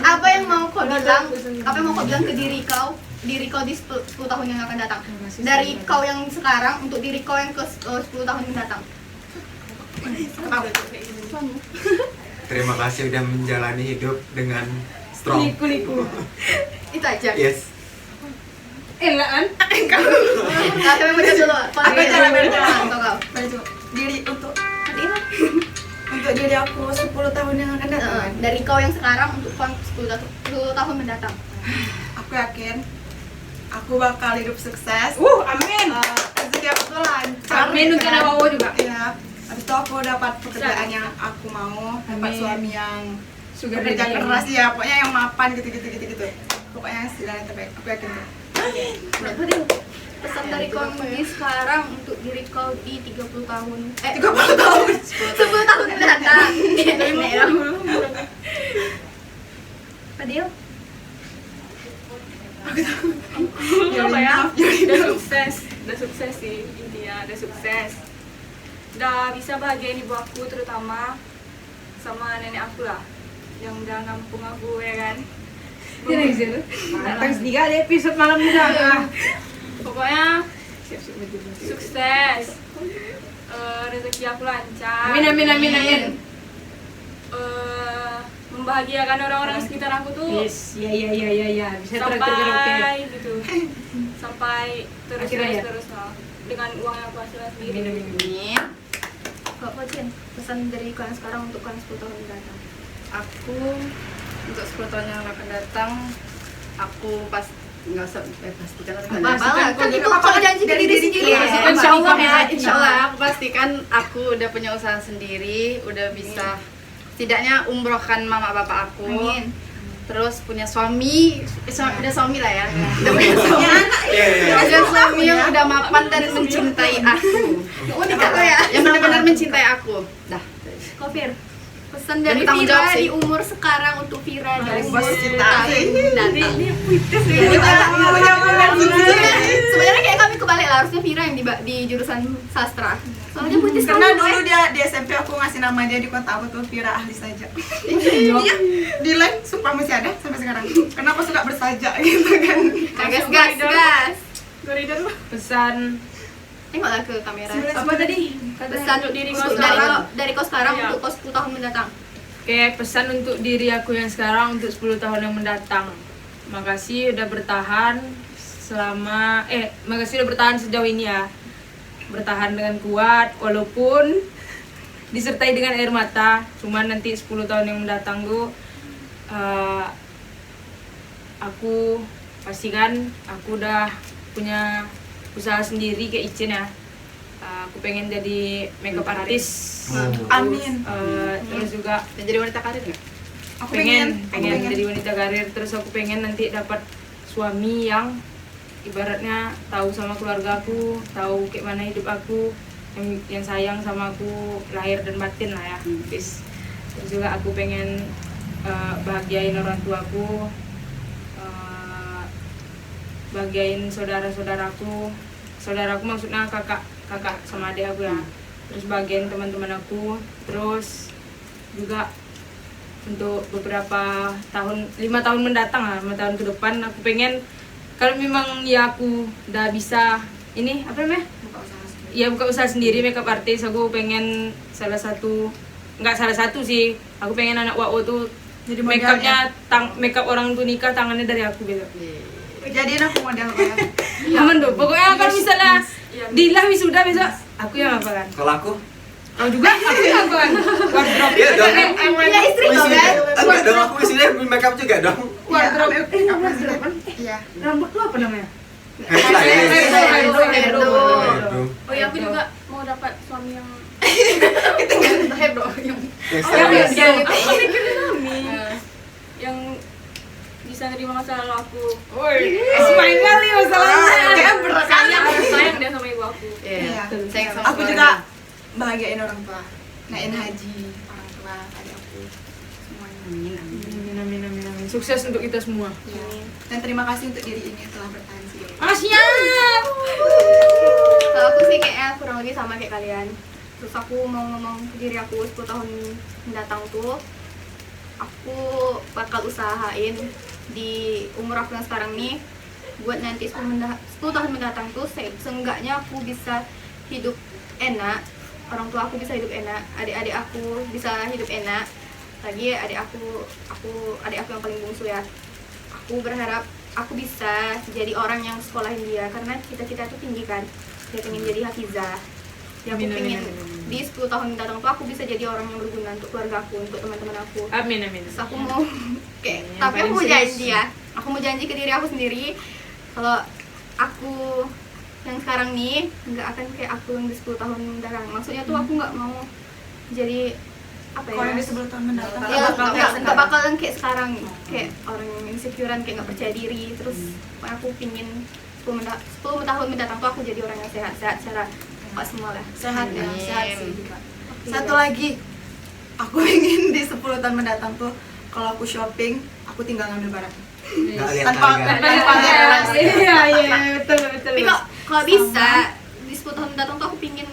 [SPEAKER 1] Apa yang mau kau bilang? Apa yang mau kau bilang ke diri kau di 10 tahun yang akan datang? Dari kau yang sekarang untuk diri kau yang ke 10 tahun yang datang.
[SPEAKER 4] Terima kasih udah menjalani hidup dengan strong.
[SPEAKER 2] Liku.
[SPEAKER 1] Itu aja.
[SPEAKER 4] Yes.
[SPEAKER 2] Enak kan?
[SPEAKER 1] Siapa baca dulu?
[SPEAKER 5] Aku cara baca.
[SPEAKER 1] Untuk kau.
[SPEAKER 5] Baju diri untuk
[SPEAKER 1] Adina.
[SPEAKER 5] untuk diri aku 10 tahun yang akan datang.
[SPEAKER 1] Dari kau yang sekarang untuk kau 10 tahun mendatang.
[SPEAKER 5] Aku yakin aku bakal hidup sukses.
[SPEAKER 2] Amin.
[SPEAKER 5] Rezeki aku tuh lancar.
[SPEAKER 2] Amin untuk
[SPEAKER 5] kan?
[SPEAKER 2] Wawo juga.
[SPEAKER 5] Iya. Habis itu aku dapat pekerjaan yang aku mau, dapat
[SPEAKER 2] Amin.
[SPEAKER 5] suami yang
[SPEAKER 2] Sugar
[SPEAKER 5] bekerja
[SPEAKER 2] daddy.
[SPEAKER 5] keras ya, pokoknya yang mapan gitu. Pokoknya yang istilahnya terbaik. Aku yakin tuh.
[SPEAKER 1] Fadil, pesan dari kau di sekarang untuk diri kau di 30 tahun.
[SPEAKER 5] 30 tahun.
[SPEAKER 1] 10 tahun mendatang. Fadil.
[SPEAKER 6] Apa ya? Udah sukses sih intinya, udah sukses. Udah bisa bahagiain ibu aku terutama sama nenek aku lah, yang udah ngampung aku ya kan.
[SPEAKER 2] Ini sih. Thanks 3 di episode malam ini.
[SPEAKER 6] Pokoknya sukses. Rezeki aku lancar.
[SPEAKER 2] Amin.
[SPEAKER 6] Membahagiakan orang-orang sekitar aku tuh.
[SPEAKER 2] Yes, ya. Bisa traktir oke.
[SPEAKER 6] Sampai gitu. Sampai
[SPEAKER 2] Akhirnya ya?
[SPEAKER 6] terus lah. Dengan uang yang aku hasilkan sendiri.
[SPEAKER 2] Amin.
[SPEAKER 1] Kau Cin, pesan dari kau yang sekarang untuk kau yang 10 tahun mendatang.
[SPEAKER 3] Aku untuk 10 tahun yang akan datang, aku nggak usah pastikan
[SPEAKER 1] Apa-apa kan itu kau janji dari diri sendiri.
[SPEAKER 3] Insya Allah ya,
[SPEAKER 1] Insya
[SPEAKER 3] insya Allah aku pastikan aku udah punya usaha sendiri, udah bisa setidaknya umrohkan mama bapak aku.
[SPEAKER 1] Amin.
[SPEAKER 3] Terus punya suami, udah suami lah ya, udah punya suami,
[SPEAKER 4] Iya.
[SPEAKER 3] ada suami yang udah mapan dan mencintai aku,
[SPEAKER 1] Unik kau ya.
[SPEAKER 3] yang benar-benar mencintai aku. Dah.
[SPEAKER 1] Kau Fir, pesan dari
[SPEAKER 3] bertanggung
[SPEAKER 1] Vira
[SPEAKER 3] jawab sih.
[SPEAKER 1] di umur sekarang untuk Vira di
[SPEAKER 5] Harus
[SPEAKER 1] umur
[SPEAKER 5] cinta.
[SPEAKER 1] tahun mendatang.
[SPEAKER 5] Iya.
[SPEAKER 1] Sebenarnya kayak kami kebalik lah, harusnya Vira yang di jurusan sastra. Soalnya putih
[SPEAKER 5] Karena
[SPEAKER 1] sekali.
[SPEAKER 5] dulu dia di SMP aku ngasih nama dia di kontak aku tuh Vira ahli saja. Iya. Di line sumpah masih ada sampai sekarang. Kenapa suka bersaja gitu kan?
[SPEAKER 1] Gas.
[SPEAKER 6] Koridor lah.
[SPEAKER 2] Pesan
[SPEAKER 1] Tengoklah ke kamera.
[SPEAKER 2] apa tadi?
[SPEAKER 1] Pesan
[SPEAKER 6] untuk diri kau
[SPEAKER 1] dari
[SPEAKER 6] sekarang.
[SPEAKER 1] dari kau sekarang
[SPEAKER 6] Iya.
[SPEAKER 1] untuk kau 10 tahun mendatang.
[SPEAKER 2] Oke, pesan untuk diri aku yang sekarang untuk 10 tahun yang mendatang. Makasih udah bertahan makasih udah bertahan sejauh ini ya. Bertahan dengan kuat walaupun disertai dengan air mata. Cuman nanti 10 tahun yang mendatang tuh aku pastikan aku udah punya usaha sendiri kayak Icin ya. Aku pengen jadi makeup artist.
[SPEAKER 5] Amin.
[SPEAKER 2] Terus juga
[SPEAKER 3] Dan jadi wanita karir nggak?
[SPEAKER 5] Aku
[SPEAKER 2] pengen
[SPEAKER 5] pengen.
[SPEAKER 2] jadi wanita karir. Terus aku pengen nanti dapat suami yang ibaratnya tahu sama keluarga aku, tahu kayak mana hidup aku, yang sayang sama aku lahir dan batin lah ya. Terus juga aku pengen bahagiain orang tuaku, bahagiain saudaraku maksudnya kakak sama adik aku ya. Terus bahagiain teman-teman aku. Terus juga untuk beberapa tahun, 5 tahun mendatang lah, 5 tahun ke depan aku pengen kalau memang ya aku udah bisa ini apa namanya? Buka usaha sendiri makeup artist. Aku pengen nggak salah satu sih. Aku pengen anak Wao tuh
[SPEAKER 5] Jadi
[SPEAKER 2] makeupnya makeup orang tuh nikah tangannya dari aku gitu.
[SPEAKER 5] Jadiin aku model kayak.
[SPEAKER 2] Aman tuh. Pokoknya kalau misalnya Dila wisuda besok, aku yang apa kan?
[SPEAKER 4] Kalau aku?
[SPEAKER 2] Kau juga? Aku yang apa kan? Wardrobe.
[SPEAKER 4] Iya dong.
[SPEAKER 1] Punya istri kau kan?
[SPEAKER 4] Enggak dong, aku wisuda make up juga dong.
[SPEAKER 2] Wardrobe.
[SPEAKER 5] Iya.
[SPEAKER 2] Rambut lu apa namanya?
[SPEAKER 4] Hairstyle.
[SPEAKER 1] Hairdo.
[SPEAKER 6] Oh iya, aku juga mau dapat suami yang yang bisa nerima masa lalu aku.
[SPEAKER 2] Main kali masalahnya.
[SPEAKER 5] Kayak berat kali.
[SPEAKER 6] Sayang dia sama ibu aku.
[SPEAKER 3] Iya. Sayang sama
[SPEAKER 5] Aku juga bahagiain orang tua. Nain haji orang tua, adik aku semuanya.
[SPEAKER 2] Amin. Sukses untuk kita semua.
[SPEAKER 5] Dan terima kasih untuk diri ini telah bertahan sejauh ini.
[SPEAKER 2] Siap.
[SPEAKER 1] Kalau aku sih kayaknya kurang lebih sama kayak kalian. Terus aku mau ngomong ke diri aku 10 tahun mendatang tuh, aku bakal usahain di umur aku yang sekarang nih, buat nanti 10 tahun mendatang tuh seenggaknya aku bisa hidup enak, orang tua aku bisa hidup enak, adik-adik aku bisa hidup enak, lagi adik aku yang paling bungsu ya. Aku berharap aku bisa jadi orang yang sekolahin dia, karena cita-cita itu tinggi kan, dia pengen jadi hafizah. Ya aku
[SPEAKER 2] Amin, amin,
[SPEAKER 1] pengen
[SPEAKER 2] amin, amin.
[SPEAKER 1] di 10 tahun mendatang tuh aku bisa jadi orang yang berguna untuk keluarga aku, untuk teman-teman aku.
[SPEAKER 2] Amin amin.
[SPEAKER 1] Terus aku mau kayak,
[SPEAKER 2] Yang
[SPEAKER 1] tapi aku
[SPEAKER 2] paling
[SPEAKER 1] mau
[SPEAKER 2] serius.
[SPEAKER 1] janji ya, aku mau janji ke diri aku sendiri kalau aku yang sekarang nih nggak akan kayak aku yang di 10 tahun mendatang. Maksudnya tuh aku nggak mau jadi apa ya,
[SPEAKER 5] Kalau yang di 10 tahun mendatang
[SPEAKER 1] ya
[SPEAKER 5] bakal
[SPEAKER 1] nggak bakalan kayak sekarang, kayak orang yang insecurean, kayak nggak percaya diri. Terus aku pingin 10 tahun mendatang tuh aku jadi orang yang sehat secara apa semua lah.
[SPEAKER 5] sehat ya,
[SPEAKER 3] Amin.
[SPEAKER 5] sehat sih juga.
[SPEAKER 1] Oke,
[SPEAKER 5] Satu
[SPEAKER 1] guys.
[SPEAKER 5] lagi, aku ingin di 10 tahun mendatang tuh kalau aku shopping, aku tinggal ngambil barang.
[SPEAKER 4] Nggak lihat
[SPEAKER 5] Tanpa
[SPEAKER 4] harga.
[SPEAKER 5] tanpa lihat.
[SPEAKER 2] Iya betul betul.
[SPEAKER 1] Tapi kalau bisa di 10 tahun mendatang tuh aku pingin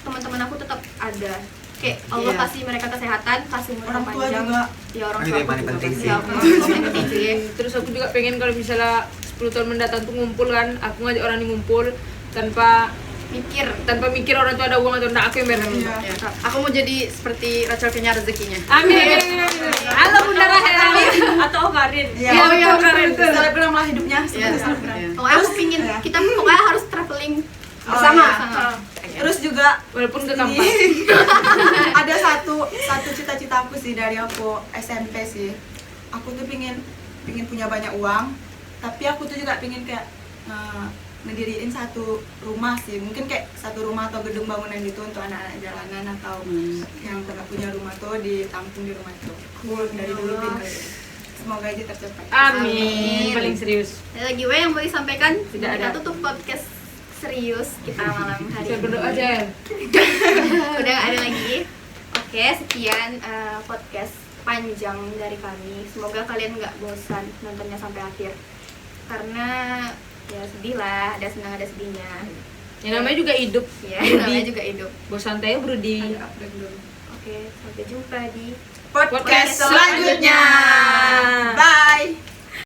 [SPEAKER 1] teman-teman aku tetap ada. Kayak Allah
[SPEAKER 3] Iya.
[SPEAKER 1] kasih mereka kesehatan, kasih umur
[SPEAKER 5] Orang tua
[SPEAKER 1] panjang.
[SPEAKER 5] juga.
[SPEAKER 1] Ya orang
[SPEAKER 4] Itu
[SPEAKER 1] tua
[SPEAKER 4] yang paling
[SPEAKER 1] juga
[SPEAKER 4] penting
[SPEAKER 1] pasti.
[SPEAKER 4] sih.
[SPEAKER 1] Ya, orang tua paling penting sih.
[SPEAKER 2] Terus aku juga pengen kalau misalnya 10 tahun mendatang tuh ngumpul kan, aku ngajak orang yang ngumpul tanpa mikir orang tuh ada uang atau enggak, aku yang bayar.
[SPEAKER 5] Iya.
[SPEAKER 3] Ya. Aku mau jadi seperti Rachel Kenya rezekinya.
[SPEAKER 2] Amin. Halo Bunda Rahel.
[SPEAKER 6] Atau Karin.
[SPEAKER 5] Iya,
[SPEAKER 2] Iya, Karen.
[SPEAKER 5] selebgram lah hidupnya
[SPEAKER 3] Iya,
[SPEAKER 5] seperti selebgram.
[SPEAKER 3] iya.
[SPEAKER 1] Pokoknya aku pingin
[SPEAKER 5] Ya.
[SPEAKER 1] kita pokoknya harus traveling
[SPEAKER 5] Bersama.
[SPEAKER 1] bersama.
[SPEAKER 5] Terus juga
[SPEAKER 2] Walaupun ke
[SPEAKER 5] ini,
[SPEAKER 2] kampung.
[SPEAKER 5] ada satu cita-cita aku sih dari aku SMP sih. Aku tuh pingin punya banyak uang, tapi aku tuh juga pingin kayak ngediriin satu rumah sih, mungkin kayak satu rumah atau gedung bangunan gitu untuk anak-anak jalanan atau yang nggak punya rumah tuh ditampung di rumah itu. Cool, dari dulu tinggal gitu. Semoga aja tercapai.
[SPEAKER 2] Amin. Paling serius.
[SPEAKER 1] Ada lagi yang mau disampaikan?
[SPEAKER 2] Tidak
[SPEAKER 1] Kita
[SPEAKER 2] ada.
[SPEAKER 1] tutup podcast serius kita malam hari
[SPEAKER 2] Saya
[SPEAKER 1] ini.
[SPEAKER 2] berdoa aja.
[SPEAKER 1] Udah nggak ada lagi. Oke, sekian podcast panjang dari kami. Semoga kalian nggak bosan nontonnya sampai akhir. Karena ya sedih lah, ada senang ada sedihnya.
[SPEAKER 2] Yang namanya juga hidup.
[SPEAKER 1] Ya,
[SPEAKER 2] Brudi.
[SPEAKER 1] namanya juga hidup.
[SPEAKER 2] Bosan teh Brudi.
[SPEAKER 1] Ada update dulu. Oke, sampai jumpa di
[SPEAKER 5] Podcast selanjutnya. Bye.